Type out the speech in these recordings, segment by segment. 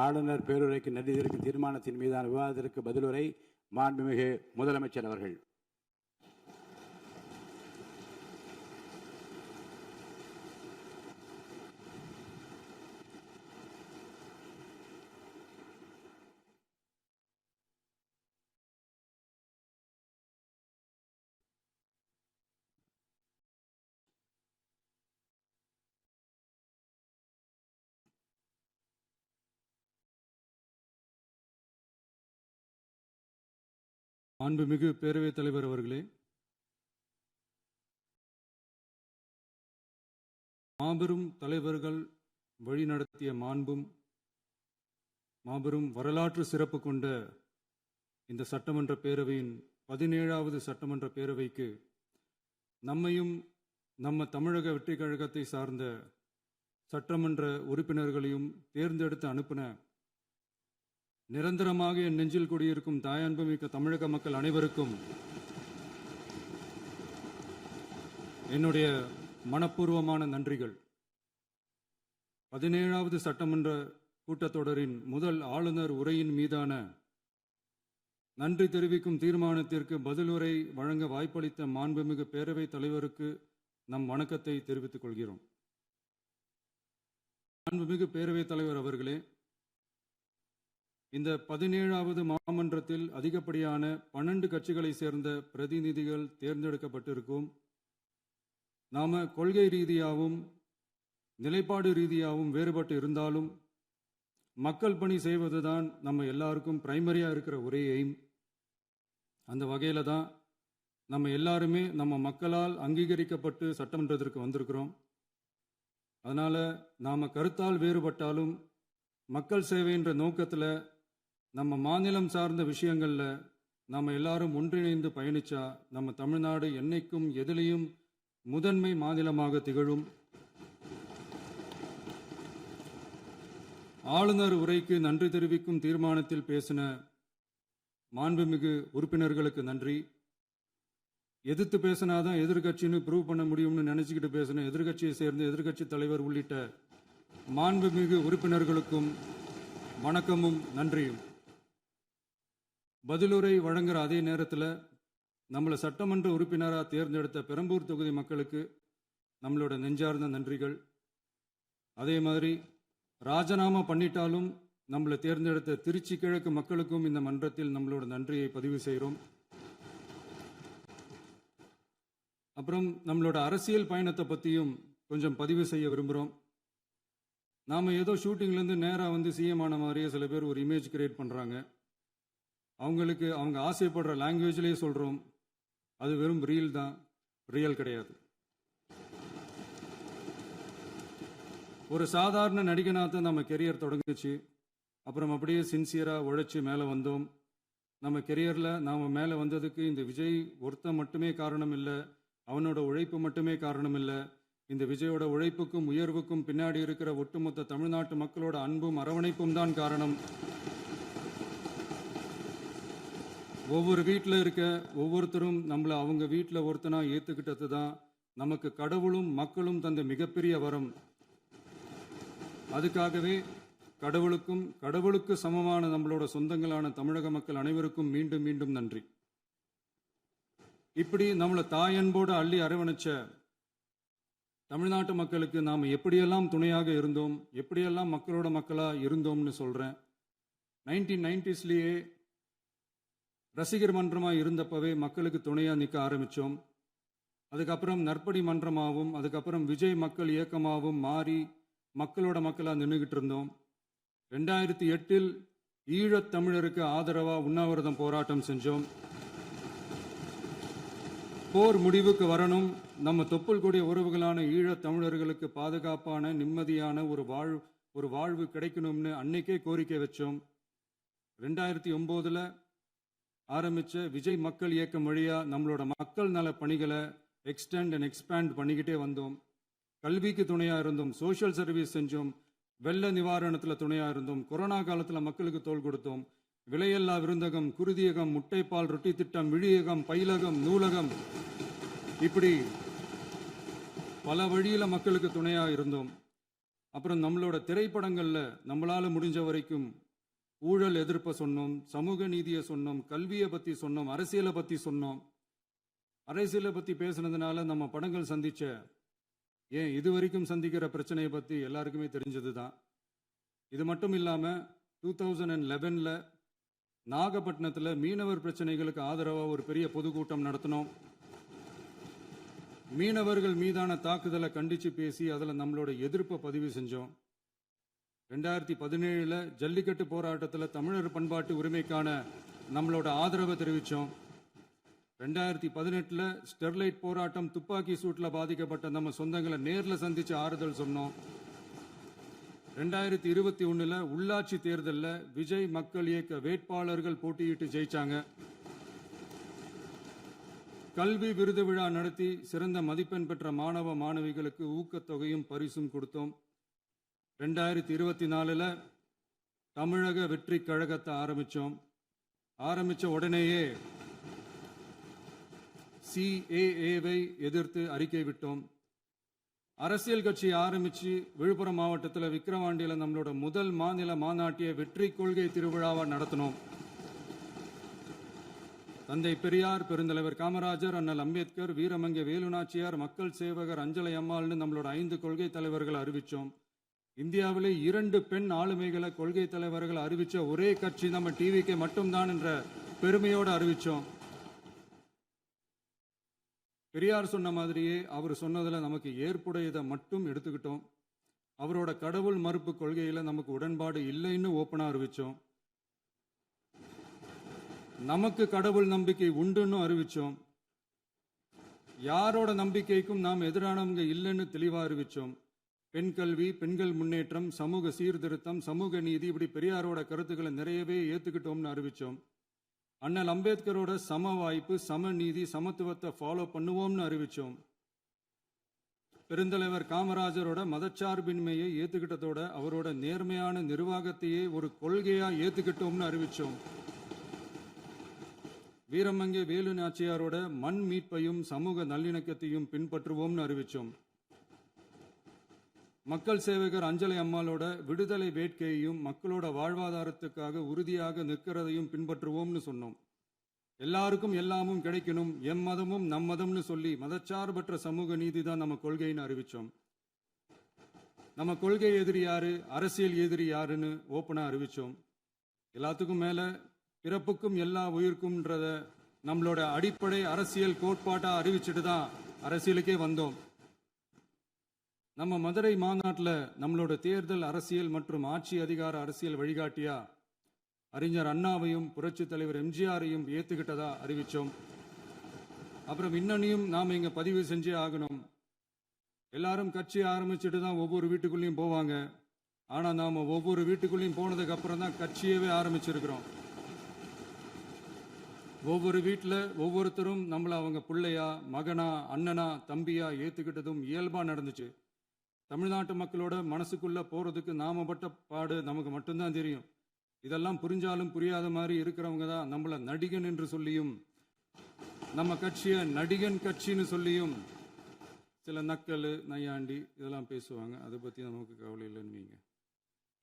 ஆளுநர் பேருரைக்கு நன்றி தெரிவிக்கும் தீர்மானத்தின் மீதான விவாதத்திற்கு பதிலுரை மாண்புமிகு முதலமைச்சர் அவர்கள். மாண்புமிகு பேரவைத் தலைவர் அவர்களே, மாபெரும் தலைவர்கள் வழிநடத்திய மாபெரும் வரலாற்று சிறப்பு கொண்ட இந்த சட்டமன்ற பேரவையின் 17வது சட்டமன்ற பேரவைக்கு நம்மையும் நம்ம தமிழக வெற்றி கழகத்தை சார்ந்த சட்டமன்ற உறுப்பினர்களையும் தேர்ந்தெடுத்து அனுப்பின நிரந்தரமாக என் நெஞ்சில் குடியிருக்கும் தாயன்புமிக்க தமிழக மக்கள் அனைவருக்கும் என்னுடைய மனப்பூர்வமான நன்றிகள். 17வது சட்டமன்ற கூட்டத்தொடரின் முதல் ஆளுநர் உரையின் மீதான நன்றி தெரிவிக்கும் தீர்மானத்திற்கு பதிலுரை வழங்க வாய்ப்பளித்த மாண்புமிகு பேரவைத் தலைவருக்கு நம் வணக்கத்தை தெரிவித்துக் கொள்கிறோம். மாண்புமிகு பேரவைத் தலைவர் அவர்களே, இந்த 17வது மாமன்றத்தில் அதிகப்படியான 12 கட்சிகளை சேர்ந்த பிரதிநிதிகள் தேர்ந்தெடுக்கப்பட்டிருக்கும். நாம கொள்கை ரீதியாகவும் நிலைப்பாடு ரீதியாகவும் வேறுபட்டு இருந்தாலும் மக்கள் பணி செய்வதுதான் நம்ம எல்லாருக்கும் பிரைமரியா இருக்கிற ஒரே எய்ம். அந்த வகையில தான் நம்ம எல்லாருமே நம்ம மக்களால் அங்கீகரிக்கப்பட்டு சட்டமன்றத்திற்கு வந்திருக்கிறோம். அதனால நாம கருத்தால் வேறுபட்டாலும் மக்கள் சேவை என்ற நோக்கத்தில் நம்ம மாநிலம் சார்ந்த விஷயங்கள்ல நம்ம எல்லாரும் ஒன்றிணைந்து பயணிச்சா நம்ம தமிழ்நாடு என்னைக்கும் எதிலையும் முதன்மை மாநிலமாக திகழும். ஆளுநர் உரைக்கு நன்றி தெரிவிக்கும் தீர்மானத்தில் பேசின மாண்புமிகு உறுப்பினர்களுக்கு நன்றி. எதிர்த்து பேசினாதான் எதிர்கட்சின்னு ப்ரூவ் பண்ண முடியும்னு நினைச்சுக்கிட்டு பேசின எதிர்கட்சியை சேர்ந்த எதிர்கட்சி தலைவர் உள்ளிட்ட மாண்புமிகு உறுப்பினர்களுக்கும் வணக்கமும் நன்றியும். பதிலுரை வழங்குற அதே நேரத்தில் நம்மளை சட்டமன்ற உறுப்பினராக தேர்ந்தெடுத்த பெரம்பூர் தொகுதி மக்களுக்கு நம்மளோட நெஞ்சார்ந்த நன்றிகள். அதே மாதிரி ராஜினாமா பண்ணிட்டாலும் நம்மளை தேர்ந்தெடுத்த திருச்சி கிழக்கு மக்களுக்கும் இந்த மன்றத்தில் நம்மளோட நன்றியை பதிவு செய்கிறோம். அப்புறம் நம்மளோட அரசியல் பயணத்தை பற்றியும் கொஞ்சம் பதிவு செய்ய விரும்புகிறோம். நாம் ஏதோ ஷூட்டிங்லேருந்து நேராக வந்து சிஎம் ஆன மாதிரியே சில பேர் ஒரு இமேஜ் கிரியேட் பண்ணுறாங்க. அவங்களுக்கு அவங்க ஆசைப்படுற லாங்குவேஜ்லேயே சொல்கிறோம், அது வெறும் ரீல் தான், ரியல் கிடையாது. ஒரு சாதாரண நடிகனாக நம்ம கெரியர் தொடங்குச்சு. அப்புறம் அப்படியே சின்சியராக உழைச்சி மேலே வந்தோம். நம்ம கெரியரில் நாம் மேலே வந்ததுக்கு இந்த விஜய் ஒருத்தன் மட்டுமே காரணம் இல்லை, அவனோட உழைப்பு மட்டுமே காரணம் இல்லை. இந்த விஜயோட உழைப்புக்கும் உயர்வுக்கும் பின்னாடி இருக்கிற ஒட்டுமொத்த தமிழ்நாட்டு மக்களோட அன்பும் அரவணைப்பும் தான் காரணம். ஒவ்வொரு வீட்டில் இருக்க ஒவ்வொருத்தரும் நம்மளை அவங்க வீட்டில் ஒருத்தனா ஏற்றுக்கிட்டது தான் நமக்கு கடவுளும் மக்களும் தந்த மிகப்பெரிய வரம். அதுக்காகவே கடவுளுக்கு சமமான நம்மளோட சொந்தங்களான தமிழக மக்கள் அனைவருக்கும் மீண்டும் மீண்டும் நன்றி. இப்படி நம்மளை தாயன்போடு அள்ளி அரவணைச்ச தமிழ்நாட்டு மக்களுக்கு நாம் எப்படியெல்லாம் துணையாக இருந்தோம், எப்படியெல்லாம் மக்களோட மக்களாக இருந்தோம்னு சொல்கிறேன். 1990ஸ்லேயே ரசிகர் மன்றமாக இருந்தப்பவே மக்களுக்கு துணையாக நிற்க ஆரம்பித்தோம். அதுக்கப்புறம் நற்படி மன்றமாகவும் அதுக்கப்புறம் விஜய் மக்கள் இயக்கமாகவும் மாறி மக்களோட மக்களாக நின்றுக்கிட்டு இருந்தோம். 2008 ஈழத் தமிழருக்கு ஆதரவாக உண்ணாவிரதம் போராட்டம் செஞ்சோம். போர் முடிவுக்கு வரணும், நம்ம தொப்புள் கூடிய உறவுகளான ஈழத் தமிழர்களுக்கு பாதுகாப்பான நிம்மதியான ஒரு வாழ்வு கிடைக்கணும்னு அன்னைக்கே கோரிக்கை வச்சோம். 2009 ஆரம்பித்த விஜய் மக்கள் இயக்கம் வழியாக நம்மளோட மக்கள் நல பணிகளை எக்ஸ்டெண்ட் அண்ட் எக்ஸ்பேண்ட் பண்ணிக்கிட்டே வந்தோம். கல்விக்கு துணையாக இருந்தோம், சோஷியல் சர்வீஸ் செஞ்சோம், வெள்ள நிவாரணத்தில் துணையாக இருந்தோம், கொரோனா காலத்தில் மக்களுக்கு தோள் கொடுத்தோம். விலையில்லா விருந்தகம், குருதியகம், முட்டைப்பால் ரொட்டி திட்டம், விழியகம், பயிலகம், நூலகம், இப்படி பல வழியில் மக்களுக்கு துணையாக இருந்தோம். அப்புறம் நம்மளோட திரைப்படங்கள்ல நம்மளால முடிஞ்ச வரைக்கும் ஊழல் எதிர்ப்பை சொன்னோம், சமூக நீதியை சொன்னோம், கல்வியை பத்தி சொன்னோம், அரசியலை பத்தி சொன்னோம். அரசியலை பத்தி பேசுனதுனால நம்ம படங்கள் சந்திச்ச இது வரைக்கும் சந்திக்கிற பிரச்சனையை பத்தி எல்லாருக்குமே தெரிஞ்சதுதான். இது மட்டும் இல்லாம 2011ல் நாகப்பட்டினத்தில் மீனவர் பிரச்சனைகளுக்கு ஆதரவாக ஒரு பெரிய பொதுக்கூட்டம் நடத்தினோம். மீனவர்கள் மீதான தாக்குதலை கண்டிச்சு பேசி அதில் நம்மளோட எதிர்ப்பை பதிவு செஞ்சோம். 2017 ஜல்லிக்கட்டு போராட்டத்தில் தமிழர் பண்பாட்டு உரிமைக்கான நம்மளோட ஆதரவை தெரிவித்தோம். 2018 ஸ்டெர்லைட் போராட்டம் துப்பாக்கி சூட்டில் பாதிக்கப்பட்ட நம்ம சொந்தங்களை நேரில் சந்திச்சு ஆறுதல் சொன்னோம். 2021 உள்ளாட்சி தேர்தலில் விஜய் மக்கள் இயக்க வேட்பாளர்கள் போட்டியிட்டு ஜெயிச்சாங்க. கல்வி விருது விழா நடத்தி சிறந்த மதிப்பெண் பெற்ற மாணவ மாணவிகளுக்கு ஊக்கத்தொகையும் பரிசும் கொடுத்தோம். 2024 தமிழக வெற்றி கழகத்தை ஆரம்பிச்ச உடனேயே CAA-வை எதிர்த்து அறிக்கை விட்டோம். அரசியல் கட்சி ஆரம்பிச்சு விழுப்புரம் மாவட்டத்தில் விக்கிரவாண்டியில் நம்மளோட முதல் மாநில மாநாட்டிய வெற்றி கொள்கை திருவிழாவை நடத்தினோம். தந்தை பெரியார், பெருந்தலைவர் காமராஜர், அண்ணல் அம்பேத்கர், வீரமங்கை வேலுநாச்சியார், மக்கள் சேவகர் அஞ்சலை அம்மாள்னு நம்மளோட 5 கொள்கை தலைவர்களை அறிவிச்சோம். இந்தியாவிலே 2 பெண் ஆளுமைகளை கொள்கை தலைவர்கள் அறிவிச்ச ஒரே கட்சி நம்ம டிவிக்கு மட்டும்தான் என்ற பெருமையோடு அறிவிச்சோம். பெரியார் சொன்ன மாதிரியே அவர் சொன்னதுல நமக்கு ஏற்புடையதை மட்டும் எடுத்துக்கிட்டோம். அவரோட கடவுள் மறுப்பு கொள்கையில நமக்கு உடன்பாடு இல்லைன்னு ஓப்பனா அறிவிச்சோம். நமக்கு கடவுள் நம்பிக்கை உண்டுன்னு அறிவிச்சோம். யாரோட நம்பிக்கைக்கும் நாம் எதிரானவங்க இல்லைன்னு தெளிவா அறிவிச்சோம். பெண் கல்வி, பெண்கள் முன்னேற்றம், சமூக சீர்திருத்தம், சமூக நீதி, இப்படி பெரியாரோட கருத்துக்களை நிறையவே ஏத்துக்கிட்டோம்னு அறிவிச்சோம். அண்ணல் அம்பேத்கரோட சம வாய்ப்பு, சம நீதி, சமத்துவத்தை ஃபாலோ பண்ணுவோம்னு அறிவிச்சோம். பெருந்தலைவர் காமராஜரோட மதச்சார்பின்மையை ஏத்துக்கிட்டதோட அவரோட நேர்மையான நிர்வாகத்தையே ஒரு கொள்கையா ஏத்துக்கிட்டோம்னு அறிவிச்சோம். வீரமங்கை வேலு நாச்சியாரோட மண் மீட்பையும் சமூக நல்லிணக்கத்தையும் பின்பற்றுவோம்னு அறிவிச்சோம். மக்கள் சேவகர் அஞ்சலை அம்மாளோட விடுதலை வேட்கையையும் மக்களோட வாழ்வாதாரத்துக்காக உறுதியாக நிற்கிறதையும் பின்பற்றுவோம்னு சொன்னோம். எல்லாருக்கும் எல்லாமும் கிடைக்கணும், எம் மதமும் நம் மதம்னு சொல்லி மதச்சார்பற்ற சமூக நீதி தான் நம்ம கொள்கைன்னு அறிவிச்சோம். நம்ம கொள்கை எதிரி யாரு, அரசியல் எதிரி யாருன்னு ஓப்பனா அறிவிச்சோம். எல்லாத்துக்கும் மேல பிறப்புக்கும் எல்லா உயிருக்கும்ன்றத நம்மளோட அடிப்படை அரசியல் கோட்பாட்டா அறிவிச்சுட்டு தான் அரசியலுக்கே வந்தோம். நம்ம மதுரை மாநாட்டில் நம்மளோட தேர்தல் அரசியல் மற்றும் ஆட்சி அதிகார அரசியல் வழிகாட்டியா அறிஞர் அண்ணாவையும் புரட்சி தலைவர் எம்ஜிஆரையும் ஏத்துக்கிட்டதா அறிவிச்சோம். அப்புறம் இன்னனையும் நாம் இங்க பதிவு செஞ்சே ஆகணும். எல்லாரும் கட்சி ஆரம்பிச்சுட்டு தான் ஒவ்வொரு வீட்டுக்குள்ளேயும் போவாங்க. ஆனா நாம ஒவ்வொரு வீட்டுக்குள்ளேயும் போனதுக்கு அப்புறம் தான் கட்சியவே ஆரம்பிச்சிருக்கிறோம். ஒவ்வொரு வீட்டில் ஒவ்வொருத்தரும் நம்மளை அவங்க பிள்ளையா, மகனா, அண்ணனா, தம்பியா ஏத்துக்கிட்டதும் இயல்பா நடந்துச்சு. தமிழ்நாட்டு மக்களோட மனசுக்குள்ள போறதுக்கு நாம பட்ட பாடு நமக்கு மட்டும்தான் தெரியும். இதெல்லாம் புரிஞ்சாலும் புரியாத மாதிரி இருக்கிறவங்க தான் நம்மள நடிகன் என்று சொல்லியும் நம்ம கட்சியை நடிகன் கட்சின்னு சொல்லியும் சில நக்கல், நையாண்டி இதெல்லாம் பேசுவாங்க. அதை பத்தி நமக்கு கவலை இல்லைன்னு.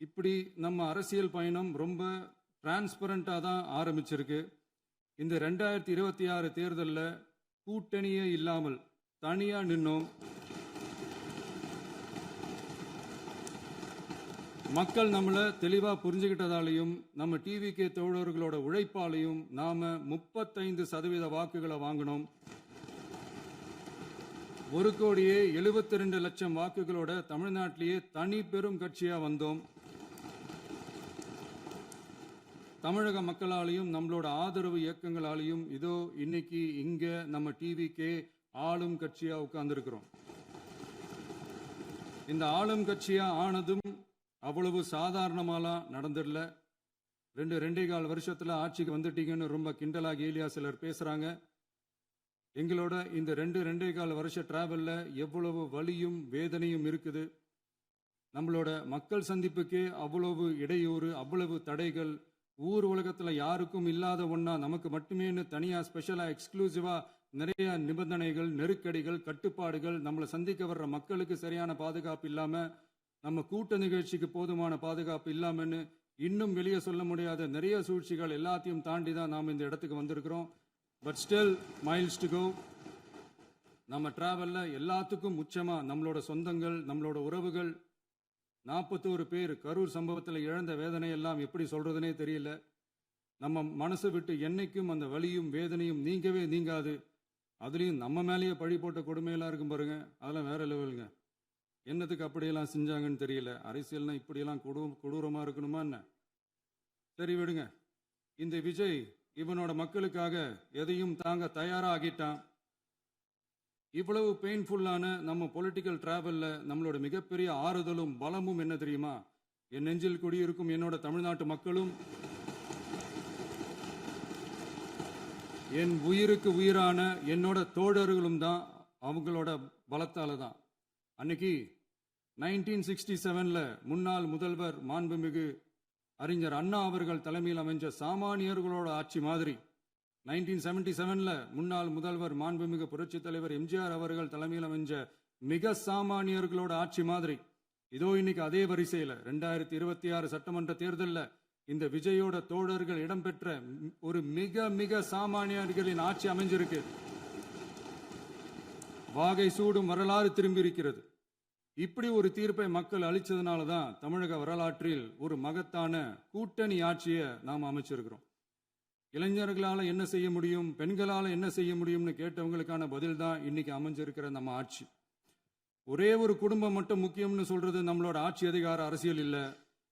இப்படி நம்ம அரசியல் பயணம் ரொம்ப டிரான்ஸ்பரண்டா தான் ஆரம்பிச்சிருக்கு. இந்த 2026 தேர்தலில் கூட்டணியே இல்லாமல் தனியா நின்னோம். மக்கள் நம்மளை தெளிவா புரிஞ்சுக்கிட்டதாலையும் நம்ம டிவிகே தோழர்களோட உழைப்பாலையும் நாம 35% வாக்குகளை வாங்கினோம். 1,72,00,000 வாக்குகளோட தமிழ்நாட்டிலேயே தனி பெரும் கட்சியா வந்தோம். தமிழக மக்களாலையும் நம்மளோட ஆதரவு இயக்கங்களாலையும் இதோ இன்னைக்கு இங்க நம்ம டிவிகே ஆளும் கட்சியா உட்கார்ந்துருக்கிறோம். இந்த ஆளும் கட்சியா ஆனதும் அவ்வளவு சாதாரணமாலாம் நடந்துடல. 2.25 வருஷத்துல ஆட்சிக்கு வந்துட்டீங்கன்னு ரொம்ப கிண்டலா கேலியா சிலர் பேசுறாங்க. எங்களோட இந்த 2.25 வருஷ டிராவல்ல எவ்வளவு வலியும் வேதனையும் இருக்குது. நம்மளோட மக்கள் சந்திப்புக்கே அவ்வளவு இடையூறு, அவ்வளவு தடைகள், ஊர் உலகத்துல யாருக்கும் இல்லாத ஒன்னா நமக்கு மட்டுமேன்னு தனியா ஸ்பெஷலா எக்ஸ்க்ளூசிவா நிறைய நிபந்தனைகள், நெருக்கடிகள், கட்டுப்பாடுகள், நம்மளை சந்திக்க வர்ற மக்களுக்கு சரியான பாதுகாப்பு இல்லாம நம்ம கூட்ட நிகழ்ச்சிக்கு போதுமான பாதுகாப்பு இல்லாமன்னு இன்னும் வெளியே சொல்ல முடியாத நிறைய சூழ்ச்சிகள் எல்லாத்தையும் தாண்டி தான் நாம் இந்த இடத்துக்கு வந்திருக்கிறோம். But still miles to go. நம்ம டிராவல்ல எல்லாத்துக்கும் உச்சமா நம்மளோட சொந்தங்கள், நம்மளோட உறவுகள், 41 பேர் கரூர் சம்பவத்தில் இழந்த வேதனை எல்லாம் எப்படி சொல்றதுனே தெரியல. நம்ம மனசை விட்டு என்னைக்கும் அந்த வலியும் வேதனையும் நீங்கவே நீங்காது. அதுலேயும் நம்ம மேலேயே பழி போட்ட கொடுமையெல்லாம் இருக்கும் பாருங்க, அதெல்லாம் வேற லெவலுங்க. என்னத்துக்கு அப்படியெல்லாம் செஞ்சாங்கன்னு தெரியல. அரசியல்னா இப்படியெல்லாம் கொடூரமா இருக்கணுமா என்ன? சரி விடுங்க. இந்த விஜய் இவனோட மக்களுக்காக எதையும் தாங்க தயாராகிட்டான். இவ்வளவு பெயின்ஃபுல்லான நம்ம பொலிட்டிக்கல் டிராவல்ல நம்மளோட மிகப்பெரிய ஆறுதலும் பலமும் என்ன தெரியுமா? என் நெஞ்சில் குடியிருக்கும் என்னோட தமிழ்நாட்டு மக்களும், என் உயிருக்கு உயிரான என்னோட தோழர்களும் தான். அவங்களோட பலத்தால தான். அன்னைக்கு 1967ல முன்னாள் முதல்வர் மாண்புமிகு அறிஞர் அண்ணா அவர்கள் தலைமையில் அமைஞ்ச சாமானியர்களோட ஆட்சி மாதிரி, 1977ல முன்னாள் முதல்வர் மாண்புமிகு புரட்சி தலைவர் எம்ஜிஆர் அவர்கள் தலைமையில் அமைஞ்ச மிக சாமானியர்களோட ஆட்சி மாதிரி, இதோ இன்னைக்கு அதே வரிசையில் 2026 சட்டமன்ற தேர்தலில் இந்த விஜயோட தோழர்கள் இடம்பெற்ற ஒரு மிக மிக சாமானியர்களின் ஆட்சி அமைஞ்சிருக்கு. வாகை சூடும் வரலாறு திரும்பி இருக்கிறது. இப்படி ஒரு தீர்ப்பை மக்கள் அளிச்சதுனால தான் தமிழக வரலாற்றில் ஒரு மகத்தான கூட்டணி ஆட்சியை நாம் அமைச்சிருக்கிறோம். இளைஞர்களால் என்ன செய்ய முடியும், பெண்களால் என்ன செய்ய முடியும்னு கேட்டவங்களுக்கான பதில் தான் இன்னைக்கு அமைஞ்சிருக்கிற நம்ம ஆட்சி. ஒரே ஒரு குடும்பம் மட்டும் முக்கியம்னு சொல்றது நம்மளோட ஆட்சி அதிகார அரசியல் இல்லை.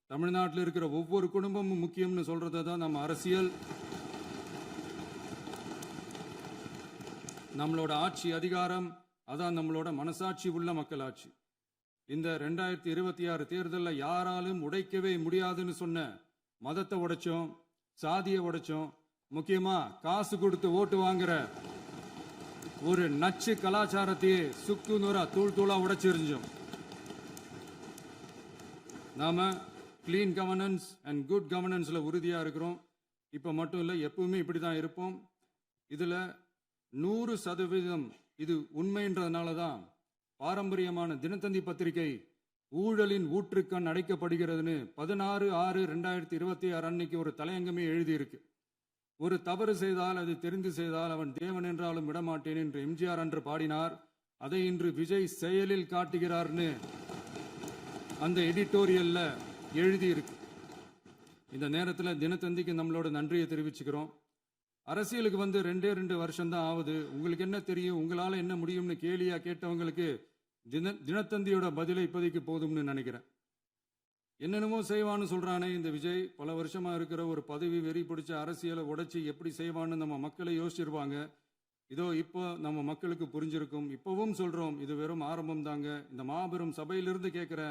தமிழ்நாட்டில் இருக்கிற ஒவ்வொரு குடும்பமும் முக்கியம்னு சொல்றது தான் நம்ம அரசியல். நம்மளோட ஆட்சி அதிகாரம் அதான் நம்மளோட மனசாட்சி உள்ள மக்களாட்சி. இந்த 2026 தேர்தலில் யாராலும் உடைக்கவே முடியாதுன்னு சொன்ன மதத்தை உடைச்சோம், சாதியை உடைச்சோம், முக்கியமா காசு கொடுத்து ஓட்டு வாங்குற ஒரு நச்சு கலாச்சாரத்தையே சுக்கு நூறா தூள் தூளா உடைச்சிருந்தோம். நாம கிளீன் கவர்னன்ஸ் அண்ட் குட் கவர்னன்ஸ்ல உறுதியா இருக்கிறோம். இப்ப மட்டும் இல்லை, எப்பவுமே இப்படிதான் இருப்போம். இதுல 100% இது உண்மைன்றதுனால தான் பாரம்பரியமான தினத்தந்தி பத்திரிகை ஊழலின் ஊற்றுக்கண் அடைக்கப்படுகிறதுன்னு 16/6/2026 அன்னைக்கு ஒரு தலையங்கமே எழுதியிருக்கு. ஒரு தவறு செய்தால், அது தெரிந்து செய்தால் அவன் தேவன் என்றாலும் விடமாட்டேன் என்று எம்ஜிஆர் அன்று பாடினார். அதை இன்று விஜய் செயலில் காட்டுகிறார்னு அந்த எடிட்டோரியல்ல எழுதியிருக்கு. இந்த நேரத்தில் தினத்தந்திக்கு நம்மளோட நன்றியை தெரிவிச்சுக்கிறோம். அரசியலுக்கு வந்து 2 வருஷம் தான் ஆகுது. உங்களுக்கு என்ன தெரியும், உங்களால என்ன முடியும்னு கேலியா கேட்டவங்களுக்கு தினத்தந்தியோட பதிலை இப்போதைக்கு போதும்னு நினைக்கிறேன். என்னென்னமோ செய்வான்னு சொல்றானே இந்த விஜய், பல வருஷமா இருக்கிற ஒரு பதவி வெறி பிடிச்ச அரசியலை உடைச்சி எப்படி செய்வான்னு நம்ம மக்களை யோசிச்சிருவாங்க. இதோ இப்போ நம்ம மக்களுக்கு புரிஞ்சிருக்கும். இப்பவும் சொல்றோம், இது வெறும் ஆரம்பம் தாங்க. இந்த மாபெரும் சபையிலிருந்து கேட்கிற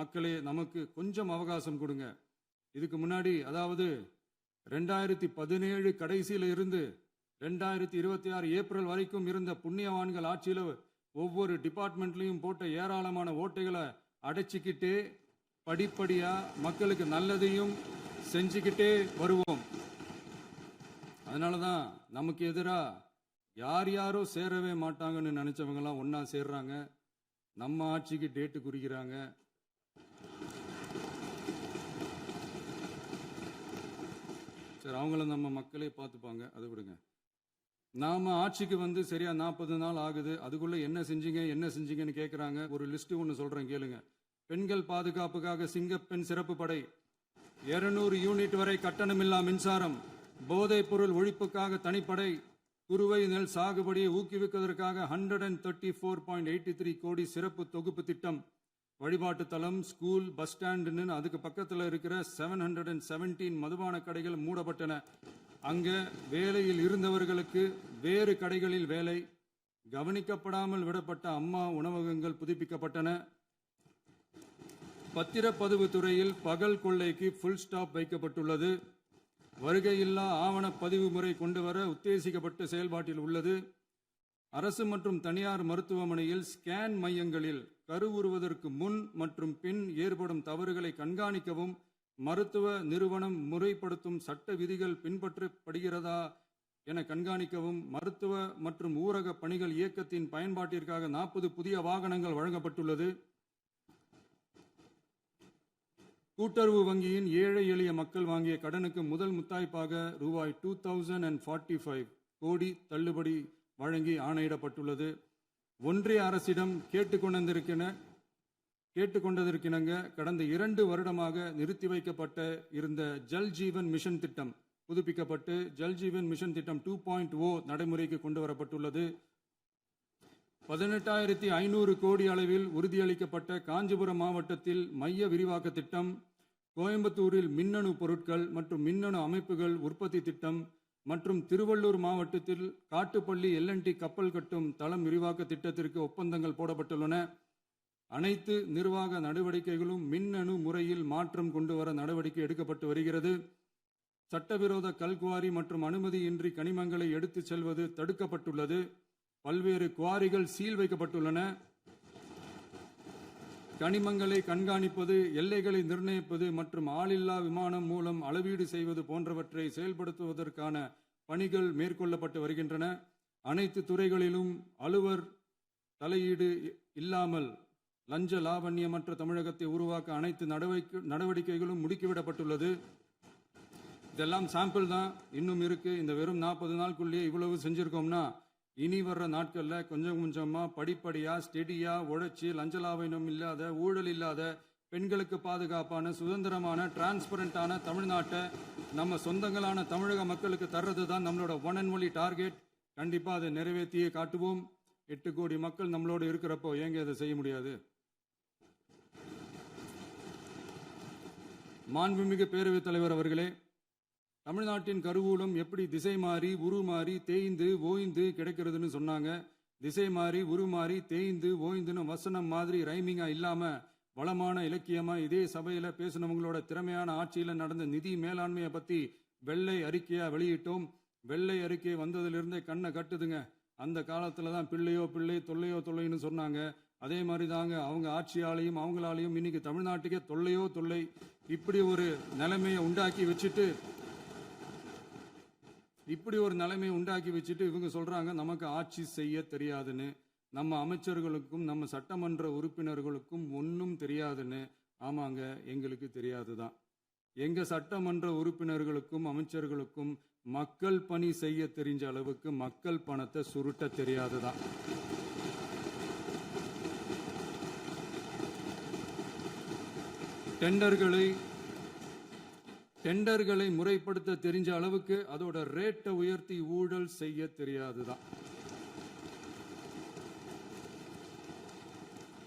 மக்களே, நமக்கு கொஞ்சம் அவகாசம் கொடுங்க. இதுக்கு முன்னாடி, அதாவது 2017 கடைசியில இருந்து 2026 ஏப்ரல் வரைக்கும் இருந்த புண்ணியவான்கள் ஆட்சியில ஒவ்வொரு டிபார்ட்மெண்ட்லையும் போட்ட ஏராளமான ஓட்டைகளை அடைச்சிக்கிட்டே படிப்படியா மக்களுக்கு நல்லதையும் செஞ்சுக்கிட்டே வருவோம். அதனாலதான் நமக்கு எதிரா யார் யாரோ சேரவே மாட்டாங்கன்னு நினைச்சவங்கலாம் ஒன்னா சேர்றாங்க. நம்ம ஆட்சிக்கு டேட்டு குறிக்கிறாங்க. சரி, அவங்கள நம்ம மக்களே பார்த்துப்பாங்க, அதை விடுங்க. நாம ஆட்சிக்கு வந்து சரியா 40 நாள் ஆகுது. அதுக்குள்ள என்ன செஞ்சீங்கன்னு கேட்குறாங்க. ஒரு லிஸ்ட் ஒன்று சொல்றேன் கேளுங்க. பெண்கள் பாதுகாப்புக்காக சிங்கப்பெண் சிறப்பு படை, 200 யூனிட் வரை கட்டணமில்லா மின்சாரம், போதைப் பொருள் ஒழிப்புக்காக தனிப்படை, குறுவை நெல் சாகுபடியை ஊக்குவிப்பதற்காக 134.83 கோடி சிறப்பு தொகுப்பு திட்டம், வழிபாட்டு தலம், ஸ்கூல், பஸ் ஸ்டாண்டுன்னு அதுக்கு பக்கத்தில் இருக்கிற 717 மதுபான கடைகள் மூடப்பட்டன. அங்க வேலையில் இருந்தவர்களுக்கு வேறு கடைகளில் வேலை, கவனிக்கப்படாமல் விடப்பட்ட அம்மா உணவகங்கள் புதுப்பிக்கப்பட்டன. பத்திரப்பதிவு துறையில் பகல் கொள்ளைக்கு ஃபுல் ஸ்டாப் வைக்கப்பட்டுள்ளது. வருகையில்லா ஆவண பதிவு முறை கொண்டு வர உத்தேசிக்கப்பட்டு செயல்பாட்டில் உள்ளது. அரசு மற்றும் தனியார் மருத்துவமனையில் ஸ்கேன் மையங்களில் கருவுறுவதற்கு முன் மற்றும் பின் ஏற்படும் தவறுகளை கண்காணிக்கவும், மருத்துவ நிறுவனம் முறைப்படுத்தும் சட்ட விதிகள் பின்பற்றப்படுகிறதா என கண்காணிக்கவும், மருத்துவ மற்றும் ஊரக பணிகள் இயக்கத்தின் பயன்பாட்டிற்காக 40 புதிய வாகனங்கள் வழங்கப்பட்டுள்ளது. கூட்டுறவு வங்கியின் ஏழை எளிய மக்கள் வாங்கிய கடனுக்கு முதல் முத்தாய்ப்பாக ரூபாய் 2045 கோடி தள்ளுபடி வழங்கி ஆணையிடப்பட்டுள்ளது. ஒன்றிய அரசிடம் கேட்டுக்கொண்டதற்கிணங்க கடந்த 2 வருடமாக நிறுத்தி வைக்கப்பட்ட இருந்த ஜல் ஜீவன் மிஷன் திட்டம் புதுப்பிக்கப்பட்டு ஜல் ஜீவன் மிஷன் திட்டம் 2.0 நடைமுறைக்கு கொண்டு வரப்பட்டுள்ளது. 18,500 கோடி அளவில் உறுதியளிக்கப்பட்ட காஞ்சிபுரம் மாவட்டத்தில் மைய விரிவாக்க திட்டம், கோயம்புத்தூரில் மின்னணு பொருட்கள் மற்றும் மின்னணு அமைப்புகள் உற்பத்தி திட்டம் மற்றும் திருவள்ளூர் மாவட்டத்தில் காட்டுப்பள்ளி LNT கப்பல் கட்டும் தளம் விரிவாக்க திட்டத்திற்கு ஒப்பந்தங்கள் போடப்பட்டுள்ளன. அனைத்து நிர்வாக நடவடிக்கைகளும் மின்னணு முறையில் மாற்றம் கொண்டு வர நடவடிக்கை எடுக்கப்பட்டு வருகிறது. சட்டவிரோத கல்குவாரி மற்றும் அனுமதியின்றி கனிமங்களை எடுத்துச் செல்வது தடுக்கப்பட்டுள்ளது. பல்வேறு குவாரிகள் சீல் வைக்கப்பட்டுள்ளன. கனிமங்களை கண்காணிப்பது, எல்லைகளை நிர்ணயிப்பது மற்றும் ஆளில்லா விமானம் மூலம் அளவீடு செய்வது போன்றவற்றை செயல்படுத்துவதற்கான பணிகள் மேற்கொள்ளப்பட்டு வருகின்றன. அனைத்து துறைகளிலும் அலுவலர் தலையீடு இல்லாமல் லஞ்ச லாவண்யமற்ற தமிழகத்தை உருவாக்க அனைத்து நடவடிக்கைகளும் முடுக்கிவிடப்பட்டுள்ளது. இதெல்லாம் சாம்பிள் தான், இன்னும் இருக்கு. இந்த வெறும் 40 நாளுக்குள்ளேயே இவ்வளவு செஞ்சிருக்கோம்னா இனி வர்ற நாட்கள்ல கொஞ்சம் கொஞ்சமா படிப்படியா ஸ்டெடியா உழைச்சி லஞ்ச லாவண்யம் இல்லாத, ஊழல் இல்லாத, பெண்களுக்கு பாதுகாப்பான, சுதந்திரமான, டிரான்ஸ்பரண்டான தமிழ்நாட்டை நம்ம சொந்தங்களான தமிழக மக்களுக்கு தர்றது தான் நம்மளோட ஒன் அண்ட் ஒன்லி டார்கெட். கண்டிப்பா அதை நிறைவேற்றியே காட்டுவோம். 8 கோடி மக்கள் நம்மளோட இருக்கிறப்போ ஏங்க இதை செய்ய முடியாது? மாண்புமிகு பேரவைத் தலைவர் அவர்களே, தமிழ்நாட்டின் கருவூலம் எப்படி திசை மாறி உருமாறி தேய்ந்து ஓய்ந்து கிடைக்கிறதுன்னு சொன்னாங்க. திசை மாறி உருமாறி தேய்ந்து ஓய்ந்துன்னு வசனம் மாதிரி ரைமிங்கா இல்லாம வளமான இலக்கியமா இதே சபையில பேசினவங்களோட திறமையான ஆட்சியில நடந்த நிதி மேலாண்மையை பத்தி வெள்ளை அறிக்கையா வெளியிட்டோம். வெள்ளை அறிக்கை வந்ததிலிருந்தே கண்ணை கட்டுதுங்க. அந்த காலத்துல தான் பிள்ளையோ பிள்ளை, தொல்லையோ தொல்லைன்னு சொன்னாங்க. அதே மாதிரி தாங்க அவங்க ஆட்சியாலையும் அவங்களாலையும் இன்னைக்கு தமிழ்நாட்டுக்கே தொல்லையோ தொல்லை. இப்படி ஒரு நிலைமையை உண்டாக்கி வச்சுட்டு இவங்க சொல்றாங்க நமக்கு ஆட்சி செய்ய தெரியாதுன்னு. நம்ம அமைச்சர்களுக்கும் நம்ம சட்டமன்ற உறுப்பினர்களுக்கும் ஒன்றும் தெரியாதுன்னு. ஆமாங்க, எங்களுக்கு தெரியாதுதான். எங்க சட்டமன்ற உறுப்பினர்களுக்கும் அமைச்சர்களுக்கும் மக்கள் பணி செய்ய தெரிஞ்ச அளவுக்கு மக்கள் பணத்தை சுருட்ட தெரியாதுதான். டெண்டர்களை முறைப்படுத்த தெரிஞ்ச அளவுக்கு அதோட ரேட்டை உயர்த்தி ஊழல் செய்ய தெரியாதுதான்.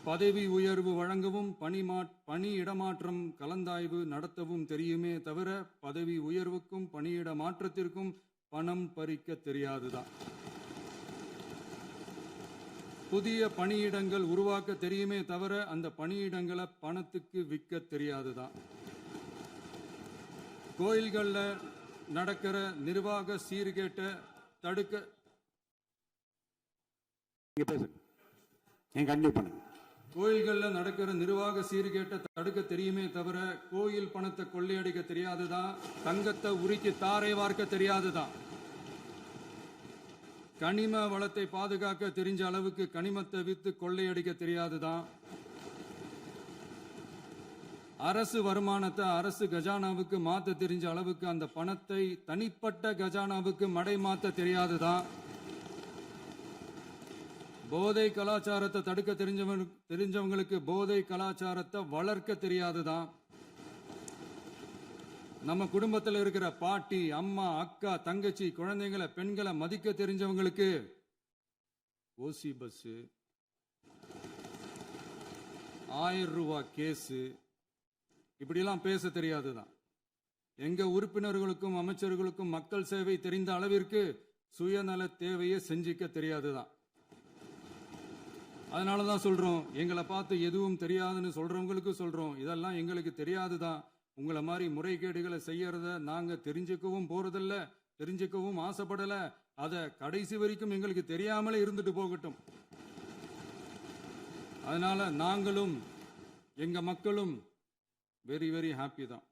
பதவி உயர்வு வழங்கவும் பணி இடமாற்றம் கலந்தாய்வு நடத்தவும் தெரியுமே தவிர பதவி உயர்வுக்கும் பணியிட மாற்றத்திற்கும் பணம் பறிக்க தெரியாதுதான். புதிய பணியிடங்கள் உருவாக்க தெரியுமே தவிர அந்த பணியிடங்களை பணத்துக்கு விற்க தெரியாதுதான். கோயில்கள்ல நடக்கிற நிர்வாக சீர்கேட்டை தடுக்க கோயில்கள்ல நடக்கிற நிர்வாக சீர்கேட்டை தடுக்க தெரியுமே தவிர கோயில் பணத்தை கொள்ளையடிக்க தெரியாதுதான். தங்கத்தை உருக்கி தாரை வார்க்க தெரியாதுதான். கனிம வளத்தை பாதுகாக்க தெரிஞ்ச அளவுக்கு கனிமத்தை வித்து கொள்ளையடிக்க தெரியாதுதான். அரசு வருமானத்தை அரசு கஜானாவுக்கு மாத்த தெரிஞ்ச அளவுக்கு அந்த பணத்தை தனிப்பட்ட கஜானாவுக்கு மடை மாத்த தெரியாதுதான். போதை கலாச்சாரத்தை தடுக்க தெரிஞ்சவங்களுக்கு போதை கலாச்சாரத்தை வளர்க்க தெரியாதுதான். நம்ம குடும்பத்தில் இருக்கிற பாட்டி, அம்மா, அக்கா, தங்கச்சி, குழந்தைங்களை, பெண்களை மதிக்க தெரிஞ்சவங்களுக்கு ஓசி பஸ், 1000 ரூபாய் கேஸு, இப்படிலாம் பேச தெரியாதுதான். எங்க உறுப்பினர்களுக்கும் அமைச்சர்களுக்கும் மக்கள் சேவை தெரிந்த அளவிற்கு சுயநல தேவையை செஞ்சிக்க தெரியாதுதான். அதனாலதான் சொல்றோம், எங்களை பார்த்து எதுவும் தெரியாதுன்னு சொல்றவங்களுக்கு சொல்றோம், இதெல்லாம் எங்களுக்கு தெரியாதுதான். உங்களை மாதிரி முறைகேடுகளை செய்யறத நாங்க தெரிஞ்சுக்கவும் போறதில்ல, தெரிஞ்சுக்கவும் ஆசைப்படல. அத கடைசி வரைக்கும் எங்களுக்கு தெரியாமலே இருந்துட்டு போகட்டும். அதனால நாங்களும் எங்க மக்களும் வெரி வெரி ஹாப்பி தான்.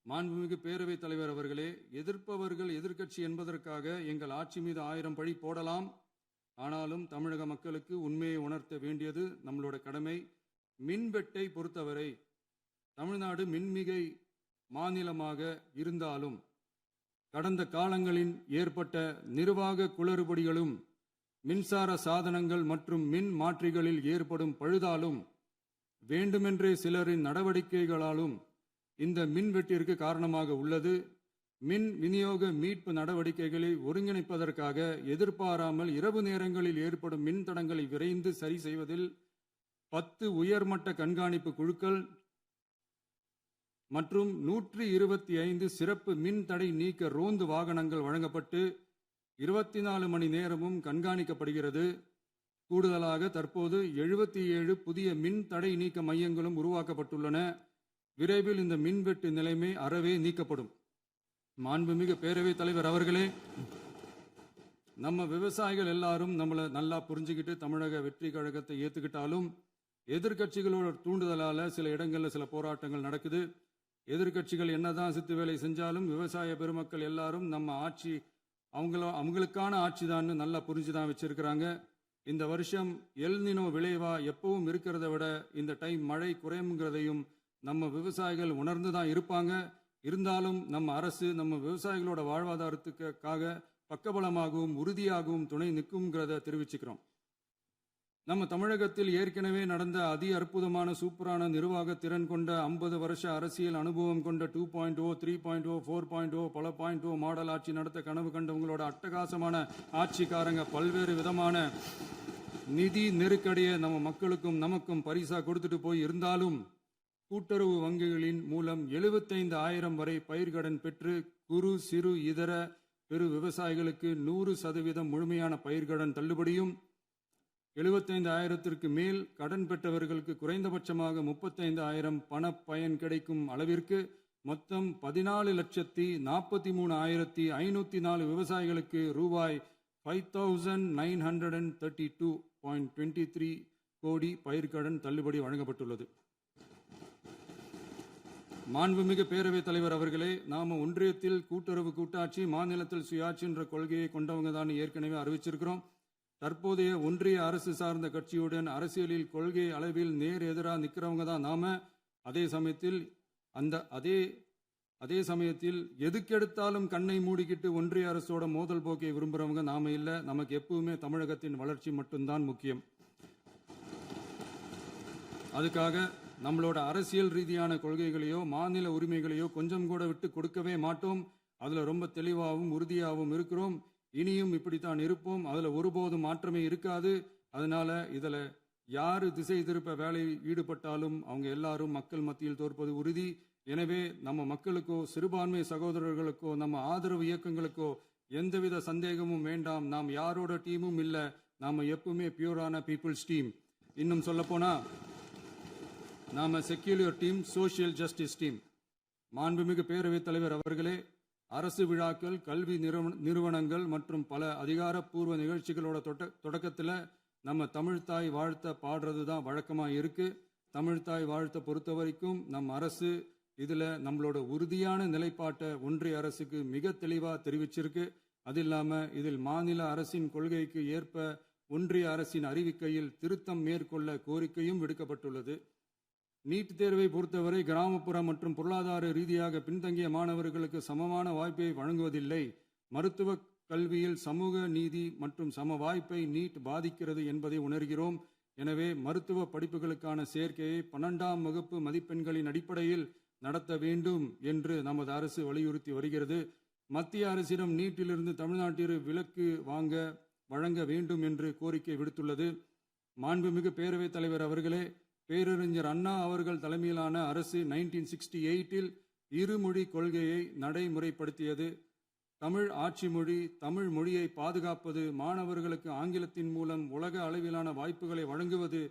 மாண்புமிகு பேரவைத் தலைவர் அவர்களே, எதிர்ப்பவர்கள் எதிர்க்கட்சி என்பதற்காக எங்கள் ஆட்சி மீது 1000 பழி போடலாம். ஆனாலும் தமிழக மக்களுக்கு உண்மையை உணர்த்த வேண்டியது நம்மளோட கடமை. மின்வெட்டை பொறுத்தவரை தமிழ்நாடு மின்மிகை மாநிலமாக இருந்தாலும் கடந்த காலங்களில் ஏற்பட்ட நிர்வாக குளறுபடிகளும் மின்சார சாதனங்கள் மற்றும் மின் மாற்றிகளில் ஏற்படும் பழுதாலும் வேண்டுமென்றே சிலரின் நடவடிக்கைகளாலும் இந்த மின்வெட்டிற்கு காரணமாக உள்ளது. மின் விநியோக மீட்பு நடவடிக்கைகளை ஒருங்கிணைப்பதற்காக எதிர்பாராமல் இரவு நேரங்களில் ஏற்படும் மின் தடங்களை விரைந்து சரி செய்வதில் 10 உயர்மட்ட கண்காணிப்பு குழுக்கள் மற்றும் 125 சிறப்பு மின் தடை நீக்க ரோந்து வாகனங்கள் வழங்கப்பட்டு 24 மணி நேரமும் கண்காணிக்கப்படுகிறது. கூடுதலாக தற்போது 77 புதிய மின் தடை நீக்க மையங்களும் உருவாக்கப்பட்டுள்ளன. விரைவில் இந்த மின்வெட்டு நிலைமை அறவே நீக்கப்படும். மாண்புமிகு பேரவைத் தலைவர் அவர்களே, நம்ம விவசாயிகள் எல்லாரும் நம்மளை நல்லா புரிஞ்சுக்கிட்டு தமிழக வெற்றி கழகத்தை ஏத்துக்கிட்டாலும் எதிர்கட்சிகளோட தூண்டுதலால சில இடங்கள்ல சில போராட்டங்கள் நடக்குது. எதிர்கட்சிகள் என்னதான் சித்து வேலை செஞ்சாலும் விவசாய பெருமக்கள் எல்லாரும் நம்ம ஆட்சி அவங்களுக்கான ஆட்சி தான் நல்லா புரிஞ்சுதான் வச்சிருக்கிறாங்க. இந்த வருஷம் எல் நினோ விளைவா எப்பவும் இருக்கிறத விட இந்த டைம் மழை குறையுங்கிறதையும் நம்ம விவசாயிகள் உணர்ந்து தான் இருப்பாங்க. இருந்தாலும் நம்ம அரசு நம்ம விவசாயிகளோட வாழ்வாதாரத்துக்காக பக்கபலமாகவும் உறுதியாகவும் துணை நிற்கும்ங்கிறத தெரிவிச்சுக்கிறோம். நம்ம தமிழகத்தில் ஏற்கனவே நடந்த அதி அற்புதமான சூப்பரான நிர்வாக திறன் கொண்ட 50 வருஷ அரசியல் அனுபவம் கொண்ட 2.0, 3.0, 4.0 பல 0.0 மாடல் ஆட்சி நடத்த கனவு கண்டவங்களோட அட்டகாசமான ஆட்சிக்காரங்க பல்வேறு விதமான நிதி நெருக்கடியை நம்ம மக்களுக்கும் நமக்கும் பரிசா கொடுத்துட்டு போய் இருந்தாலும் கூட்டுறவு வங்கிகளின் மூலம் 75,000 வரை பயிர்கடன் பெற்று குறு சிறு இதர பெரு விவசாயிகளுக்கு 100% முழுமையான பயிர்கடன் தள்ளுபடியும் 75,000க்கு மேல் கடன் பெற்றவர்களுக்கு குறைந்தபட்சமாக 35,000 பண பயன் கிடைக்கும் அளவிற்கு மொத்தம் 14,43,504 விவசாயிகளுக்கு ரூபாய் 5,932.23 கோடி பயிர்கடன் தள்ளுபடி வழங்கப்பட்டுள்ளது. மாண்புமிகு பேரவைத் தலைவர் அவர்களே, நாம ஒன்றியத்தில் கூட்டுறவு கூட்டாட்சி, மாநிலத்தில் சுயாட்சி என்ற கொள்கையை கொண்டவங்க தான் ஏற்கனவே அறிவிச்சிருக்கிறோம். தற்போதைய ஒன்றிய அரசு சார்ந்த கட்சியுடன் அரசியலில் கொள்கை அளவில் நேர் எதிராக நிற்கிறவங்க தான் நாம. அதே சமயத்தில் எதுக்கெடுத்தாலும் கண்ணை மூடிக்கிட்டு ஒன்றிய அரசோட மோதல் போக்கை விரும்புறவங்க நாம இல்ல. நமக்கு எப்பவுமே தமிழகத்தின் வளர்ச்சி மட்டும்தான் முக்கியம். அதுக்காக நம்மளோட அரசியல் ரீதியான கொள்கைகளையோ மாநில உரிமைகளையோ கொஞ்சம் கூட விட்டு கொடுக்கவே மாட்டோம். அதுல ரொம்ப தெளிவாகவும் உறுதியாகவும் இருக்கிறோம். இனியும் இப்படித்தான் இருப்போம். அதுல ஒருபோதும் மாற்றமே இருக்காது. அதனால இதுல யாரு திசை திருப்ப வேலையில் ஈடுபட்டாலும் அவங்க எல்லாரும் மக்கள் மத்தியில் தோற்பது உறுதி. எனவே நம்ம மக்களுக்கோ சிறுபான்மை சகோதரர்களுக்கோ நம்ம ஆதரவு இயக்கங்களுக்கோ எந்தவித சந்தேகமும் வேண்டாம். நாம் யாரோட டீமும் இல்ல. நாம எப்பவுமே பியூரான பீப்புள்ஸ் டீம். இன்னும் சொல்ல போனா நாம secular team, social justice team. மாண்புமிகு பேரவைத் தலைவர் அவர்களே, அரசு விழாக்கள், கல்வி நிறுவனங்கள் மற்றும் பல அதிகாரப்பூர்வ நிகழ்ச்சிகளோட தொடக்கத்தில் நம்ம தமிழ்தாய் வாழ்த்த பாடுறது தான் வழக்கமாக இருக்கு. தமிழ்தாய் வாழ்த்த பொறுத்த வரைக்கும் நம் அரசு இதுல நம்மளோட உறுதியான நிலைப்பாட்டை ஒன்றிய அரசுக்கு மிக தெளிவாக தெரிவிச்சிருக்கு. அது இல்லாம இதில் மாநில அரசின் கொள்கைக்கு ஏற்ப ஒன்றிய அரசின் அறிவிக்கையில் திருத்தம் மேற்கொள்ள கோரிக்கையும் விடுக்கப்பட்டுள்ளது. நீட் தேர்வை பொறுத்தவரை கிராமப்புற மற்றும் பொருளாதார ரீதியாக பின்தங்கிய மாணவர்களுக்கு சமமான வாய்ப்பை வழங்குவதில்லை. மருத்துவ கல்வியில் சமூக நீதி மற்றும் சம வாய்ப்பை நீட் பாதிக்கிறது என்பதை உணர்கிறோம். எனவே மருத்துவ படிப்புகளுக்கான சேர்க்கையை 12ஆம் வகுப்பு மதிப்பெண்களின் அடிப்படையில் நடத்த வேண்டும் என்று நமது அரசு வலியுறுத்தி வருகிறது. மத்திய அரசிடம் நீட்டிலிருந்து தமிழ்நாட்டிற்கு விலக்கு வழங்க வேண்டும் என்று கோரிக்கை விடுத்துள்ளது. மாண்புமிகு பேரவைத் தலைவர் அவர்களே, பேரறிஞர் அண்ணா அவர்கள் தலைமையிலான அரசு 1968இல் இருமொழி கொள்கையை நடைமுறைப்படுத்தியது. தமிழ் ஆட்சி மொழி, தமிழ் மொழியை பாதுகாப்பது, மாணவர்களுக்கு ஆங்கிலத்தின் மூலம் உலக அளவிலான வாய்ப்புகளை வழங்குவது,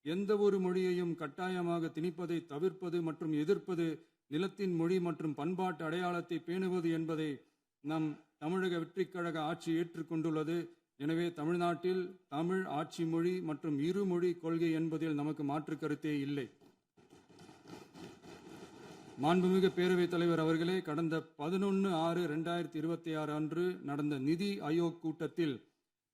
எந்த ஒரு மொழியையும் கட்டாயமாக திணிப்பதை தவிர்ப்பது மற்றும் எதிர்ப்பது, நிலத்தின் மொழி மற்றும் பண்பாட்டு அடையாளத்தை பேணுவது என்பதை நம் தமிழக வெற்றிக் கழக ஆட்சி ஏற்றுக்கொண்டுள்ளது. எனவே தமிழ்நாட்டில் தமிழ் ஆட்சி மொழி மற்றும் இருமொழி கொள்கை என்பதில் நமக்கு மாற்று கருத்தே இல்லை. மாண்புமிகு பேரவைத் தலைவர் அவர்களே, கடந்த 11/6/2026 அன்று நடந்த நிதி ஆயோக் கூட்டத்தில்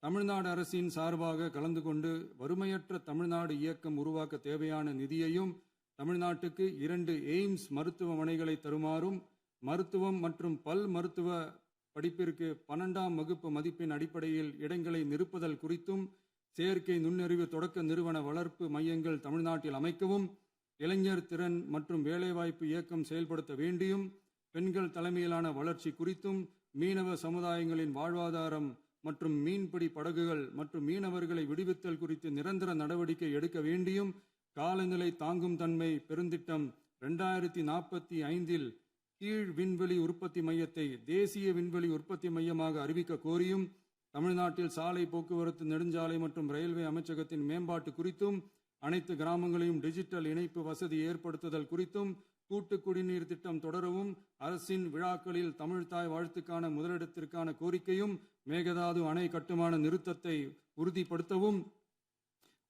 தமிழ்நாடு அரசின் சார்பாக கலந்து கொண்டு வறுமையற்ற தமிழ்நாடு இயக்கம் உருவாக்க தேவையான நிதியையும் தமிழ்நாட்டுக்கு 2 எய்ம்ஸ் மருத்துவமனைகளை தருமாறும், மருத்துவம் மற்றும் பல் மருத்துவ படிப்பிற்கு 12ஆம் வகுப்பு மதிப்பெண் அடிப்படையில் இடங்களை நிரப்புதல் குறித்தும், செயற்கை நுண்ணறிவு தொடக்க நிறுவன வளர்ப்பு மையங்கள் தமிழ்நாட்டில் அமைக்கவும், இளைஞர் திறன் மற்றும் வேலைவாய்ப்பு இயக்கம் செயல்படுத்த வேண்டியும், பெண்கள் தலைமையிலான வளர்ச்சி குறித்தும், மீனவ சமுதாயங்களின் வாழ்வாதாரம் மற்றும் மீன்பிடி படகுகள் மற்றும் மீனவர்களை விடுவித்தல் குறித்து நிரந்தர நடவடிக்கை எடுக்க வேண்டியும், காலநிலை தாங்கும் தன்மை பெருந்திட்டம் 2045 கீழ் விண்வெளி உற்பத்தி மையத்தை தேசிய விண்வெளி உற்பத்தி மையமாக அறிவிக்க கோரியும், தமிழ்நாட்டில் சாலை போக்குவரத்து, நெடுஞ்சாலை மற்றும் ரயில்வே அமைச்சகத்தின் மேம்பாட்டு குறித்தும், அனைத்து கிராமங்களையும் டிஜிட்டல் இணைப்பு வசதி ஏற்படுத்துதல் குறித்தும், கூட்டு குடிநீர் திட்டம் தொடரவும், அரசின் விழாக்களில் தமிழ்தாய் வாழ்த்துக்கான முதலிடத்திற்கான கோரிக்கையும், மேகதாது அணை கட்டுமான நிறுத்தத்தை உறுதிப்படுத்தவும்,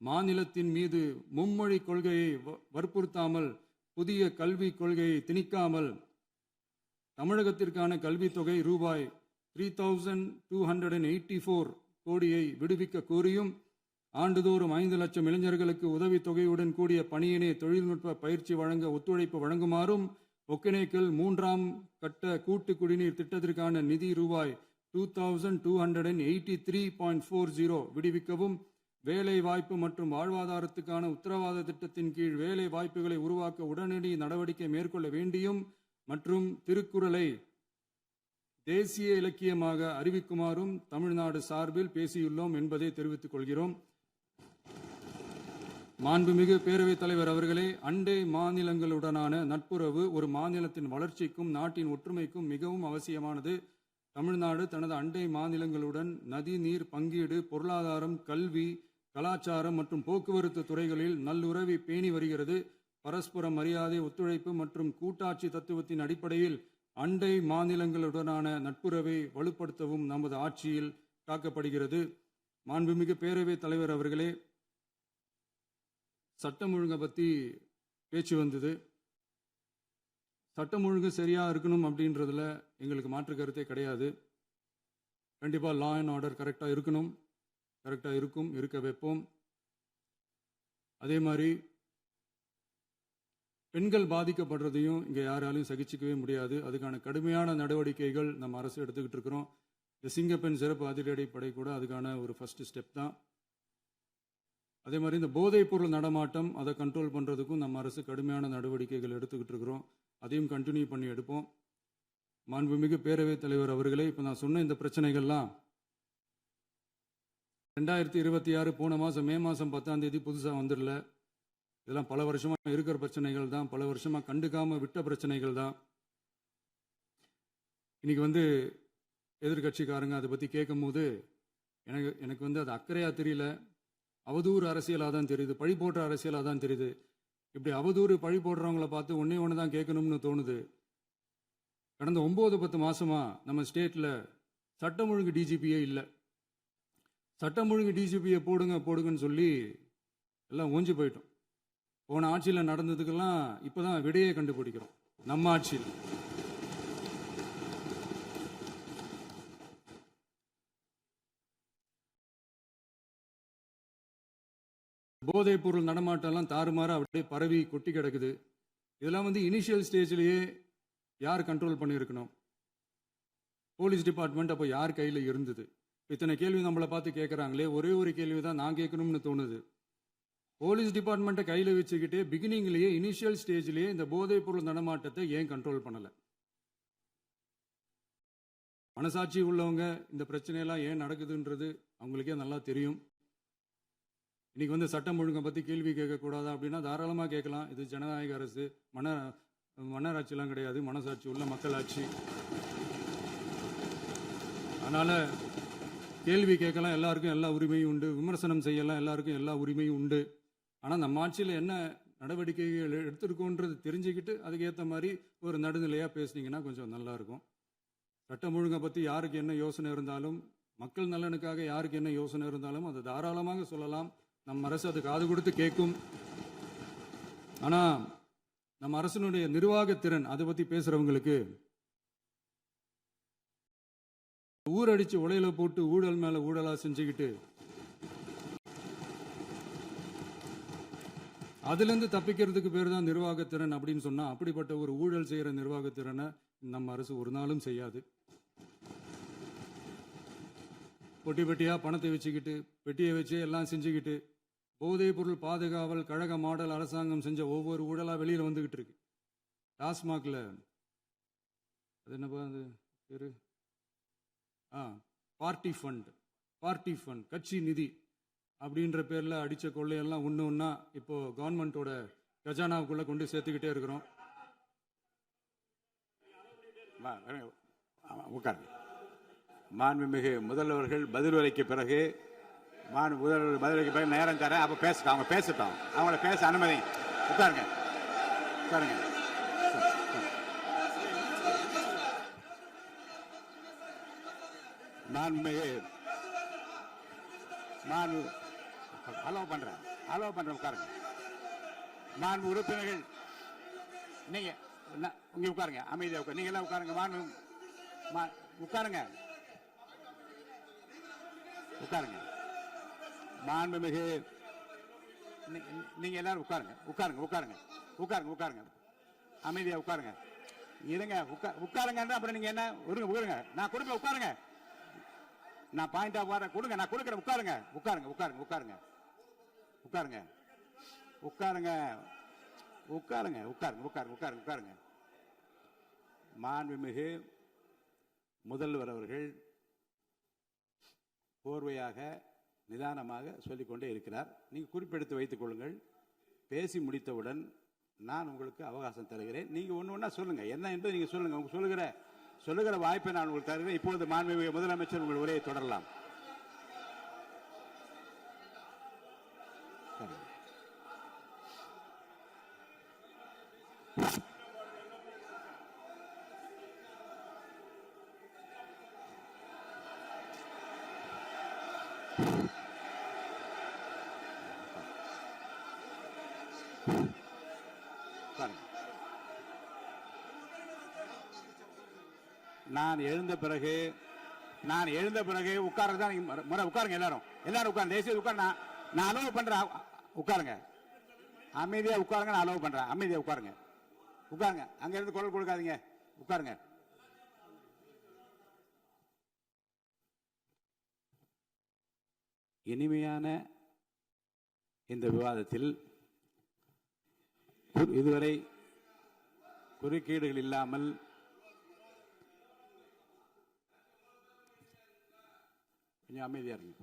மாநிலத்தின் மீது மும்மொழி கொள்கையை வற்புறுத்தாமல் புதிய கல்விக் கொள்கையை திணிக்காமல் தமிழகத்திற்கான கல்வித் தொகை ரூபாய் 3284 கோடியை விடுவிக்க கோரியும், ஆண்டுதோறும் 5 லட்சம் இளைஞர்களுக்கு உதவித் தொகையுடன் கூடிய பணியினை தொழில்நுட்ப பயிற்சி வழங்க ஒத்துழைப்பு வழங்குமாறும், ஒகேனக்கல் 3ஆம் கட்ட கூட்டு குடிநீர் திட்டத்திற்கான நிதி ரூபாய் 2283.40 விடுவிக்கவும், வேலை வாய்ப்பு மற்றும் வாழ்வாதாரத்துக்கான உத்தரவாத திட்டத்தின் கீழ் வேலை வாய்ப்புகளை உருவாக்க உடனடி நடவடிக்கை மேற்கொள்ள வேண்டியும் மற்றும் திருக்குறளை தேசிய இலக்கியமாக அறிவிக்குமாறும் தமிழ்நாடு சார்பில் பேசியுள்ளோம் என்பதை தெரிவித்துக் கொள்கிறோம். மாண்புமிகு பேரவைத் தலைவர் அவர்களே, அண்டை மாநிலங்களுடனான நட்புறவு ஒரு மாநிலத்தின் வளர்ச்சிக்கும் நாட்டின் ஒற்றுமைக்கும் மிகவும் அவசியமானது. தமிழ்நாடு தனது அண்டை மாநிலங்களுடன் நதி நீர் பங்கீடு, பொருளாதாரம், கல்வி, கலாச்சாரம் மற்றும் போக்குவரத்து துறைகளில் நல்லுறவை பேணி வருகிறது. பரஸ்பர மரியாதை, ஒத்துழைப்பு மற்றும் கூட்டாட்சி தத்துவத்தின் அடிப்படையில் அண்டை மாநிலங்களுடனான நட்புறவை வலுப்படுத்தவும் நமது ஆட்சியில் காக்கப்படுகிறது. மாண்புமிகு பேரவைத் தலைவர் அவர்களே, சட்டம் ஒழுங்கை பற்றி பேச்சு வந்தது. சட்டம் ஒழுங்கு சரியாக இருக்கணும் அப்படின்றதுல எங்களுக்கு மாற்று கருத்தே கிடையாது. கண்டிப்பாக லா அண்ட் ஆர்டர் கரெக்டாக இருக்கணும், கரெக்டாக இருக்கும், இருக்க வைப்போம். அதே மாதிரி பெண்கள் பாதிக்கப்படுறதையும் இங்கே யாராலையும் சகிச்சிக்கவே முடியாது. அதுக்கான கடுமையான நடவடிக்கைகள் நம்ம அரசு எடுத்துக்கிட்டு இருக்கிறோம். இந்த சிங்கப்பெண் சிறப்பு அதிரடிப்படை கூட அதுக்கான ஒரு ஃபர்ஸ்ட் ஸ்டெப் தான். அதே மாதிரி இந்த போதைப் பொருள் நடமாட்டம், அதை கண்ட்ரோல் பண்ணுறதுக்கும் நம்ம அரசு கடுமையான நடவடிக்கைகள் எடுத்துக்கிட்டு இருக்கிறோம். அதையும் கண்டினியூ பண்ணி எடுப்போம். மாண்புமிகு பேரவைத் தலைவர் அவர்களே, இப்போ நான் சொன்ன இந்த பிரச்சனைகள்லாம் 2026 போன மாதம் மே மாதம் 10ஆம் தேதி புதுசாக வந்துடல. இதெல்லாம் பல வருஷமாக இருக்கிற பிரச்சனைகள் தான், பல வருஷமாக கண்டுக்காமல் விட்ட பிரச்சனைகள் தான். இன்னைக்கு எதிர்கட்சிக்காரங்க அதை பற்றி கேட்கும் போது எனக்கு அது அக்கறையாக தெரியல, அவதூறு அரசியலாக தான் தெரியுது, பழி போடுற அரசியலாக தான் தெரியுது. இப்படி அவதூறு பழி போடுறவங்கள பார்த்து ஒன்று தான் கேட்கணும்னு தோணுது. கடந்த 9-10 மாசமா நம்ம ஸ்டேட்டில் சட்டம் ஒழுங்கு டிஜிபியே இல்லை. சட்டம் ஒழுங்கு டிஜிபியை போடுங்கன்னு சொல்லி எல்லாம் ஓஞ்சி போயிட்டோம். போன ஆட்சியில் நடந்ததுக்கெல்லாம் இப்போதான் விடையே கண்டுபிடிக்கிறோம் நம்ம ஆட்சியில். போதைப் பொருள் நடமாட்டம்லாம் தாறுமாற அப்படியே பரவி கொட்டி கிடக்குது. இதெல்லாம் இனிஷியல் ஸ்டேஜ்லேயே யார் கண்ட்ரோல் பண்ணியிருக்கணும்? போலீஸ் டிபார்ட்மெண்ட் அப்போ யார் கையில் இருந்தது? இத்தனை கேள்வி நம்மளை பார்த்து கேட்குறாங்களே, ஒரே ஒரு கேள்வி தான் நான் கேட்கணும்னு தோணுது. போலீஸ் டிபார்ட்மெண்ட்டை கையில் வச்சுக்கிட்டே பிகினிங்லேயே இனிஷியல் ஸ்டேஜ்லேயே இந்த போதைப் பொருள் நடமாட்டத்தை ஏன் கண்ட்ரோல் பண்ணலை? மனசாட்சி உள்ளவங்க இந்த பிரச்சனையெல்லாம் ஏன் நடக்குதுன்றது அவங்களுக்கே நல்லா தெரியும். இன்னைக்கு சட்டம் ஒழுங்கை பற்றி கேள்வி கேட்கக்கூடாதா அப்படின்னா தாராளமாக கேட்கலாம். இது ஜனநாயக அரசு, மன்னராட்சிலாம் கிடையாது, மனசாட்சி உள்ள மக்களாட்சி. அதனால் கேள்வி கேட்கலாம், எல்லாருக்கும் எல்லா உரிமையும் உண்டு. விமர்சனம் செய்யலாம், எல்லாருக்கும் எல்லா உரிமையும் உண்டு. ஆனால் நம்ம ஆட்சியில் என்ன நடவடிக்கைகள் எடுத்திருக்கோன்றது தெரிஞ்சுக்கிட்டு அதுக்கேற்ற மாதிரி ஒரு நடுநிலையாக பேசுனீங்கன்னா கொஞ்சம் நல்லாயிருக்கும். சட்டம் ஒழுங்கை பற்றி யாருக்கு என்ன யோசனை இருந்தாலும், மக்கள் நலனுக்காக யாருக்கு என்ன யோசனை இருந்தாலும் அதை தாராளமாக சொல்லலாம். நம்ம அரசு அது காது கொடுத்து கேட்கும். ஆனால் நம்ம அரசினுடைய நிர்வாகத்திறன் அதை பற்றி பேசுகிறவங்களுக்கு ஊரடிச்சு உலையில போட்டு ஊழல் மேலே ஊழலாக செஞ்சுக்கிட்டு அதுலேருந்து தப்பிக்கிறதுக்கு பேர் தான் நிர்வாகத்திறன் அப்படின்னு சொன்னா, அப்படிப்பட்ட ஒரு ஊழல் செய்கிற நிர்வாகத்திறனை நம்ம அரசு ஒரு நாளும் செய்யாது. பொட்டி பெட்டியா பணத்தை வச்சுக்கிட்டு, பெட்டியை வச்சு எல்லாம் செஞ்சுக்கிட்டு, போதைப் பொருள் பாதுகாவல் கழக மாடல் அரசாங்கம் செஞ்ச ஒவ்வொரு ஊழலா வெளியில வந்துகிட்டு இருக்கு. டாஸ்மாக்ல அது என்னப்பா அது பேரு, பார்ட்டி ஃபண்ட் கட்சி நிதி அப்படின்ற பேர்ல அடிச்ச கொள்ளையெல்லாம் ஒன்று ஒன்றா இப்போ கவர்மெண்டோட கஜானாவுக்குள்ள கொண்டு சேர்த்துக்கிட்டே இருக்கிறோம். உட்காருங்க. மாண்புமிகு முதல்வர்கள் பதிலுரைக்கு பிறகு முதல்வர் பதிலுரைக்கு பிறகு நேரம் தரேன். அப்போ பேசட்டும், அவங்க பேசட்டும், அவங்கள பேச அனுமதி. உட்காருங்க உட்காருங்க. மாண்புமிகு அலோவ் பண்றேன் உட்காருங்க. மாண்பு உறுப்பினர்கள் நீங்க இங்க உட்காருங்க, அமைதியா உட்காரு. நீங்க எல்லாம் உட்காருங்க. உட்காருங்க. மாண்புமிகு நீங்க எல்லாரும் உட்காருங்க. அமைதியா உட்காருங்க. இருங்க, உட்காருங்க. அப்புறம் நீங்க என்ன உட்காருங்க. நான் கொடுப்பேன், உட்காருங்க. நான் பாயிண்ட் ஆஃப் ஆர்டர் கொடுங்க, நான் கொடுக்குறேன். உட்காருங்க. மாண்புமிகு முதல்வர் அவர்கள் கோர்வையாக நிதானமாக சொல்லிக்கொண்டே இருக்கிறார். நீங்க குறிப்பெடுத்து வைத்துக் கொள்ளுங்கள். பேசி முடித்தவுடன் நான் உங்களுக்கு அவகாசம் தருகிறேன். நீங்க ஒண்ணா சொல்லுங்க, என்ன என்பது நீங்க சொல்லுங்க. உங்க சொல்லுகிற வாய்ப்பை நான் உங்களுக்கு தருகிறேன். இப்பொழுது மாண்புமிகு முதலமைச்சர் உங்கள் உரையை தொடரலாம். நான் எழுந்த பிறகு உட்கார்றதுதான் முறை. உட்காருங்க, எல்லாரும் உட்காருங்க. தேசிய உட்கார். நான் அலோவ் பண்றேன். உட்காருங்க, அமைதியா உட்காருங்க. நான் அலோவ் பண்றேன். அமைதியா உட்காருங்க. அங்க இருந்து குரல் கொடுக்காதீங்க. உட்காருங்க. இனிமையான இந்த விவாதத்தில் இதுவரை குறுக்கீடுகள் இல்லாமல் கொஞ்சம் அமைதியா இருங்க.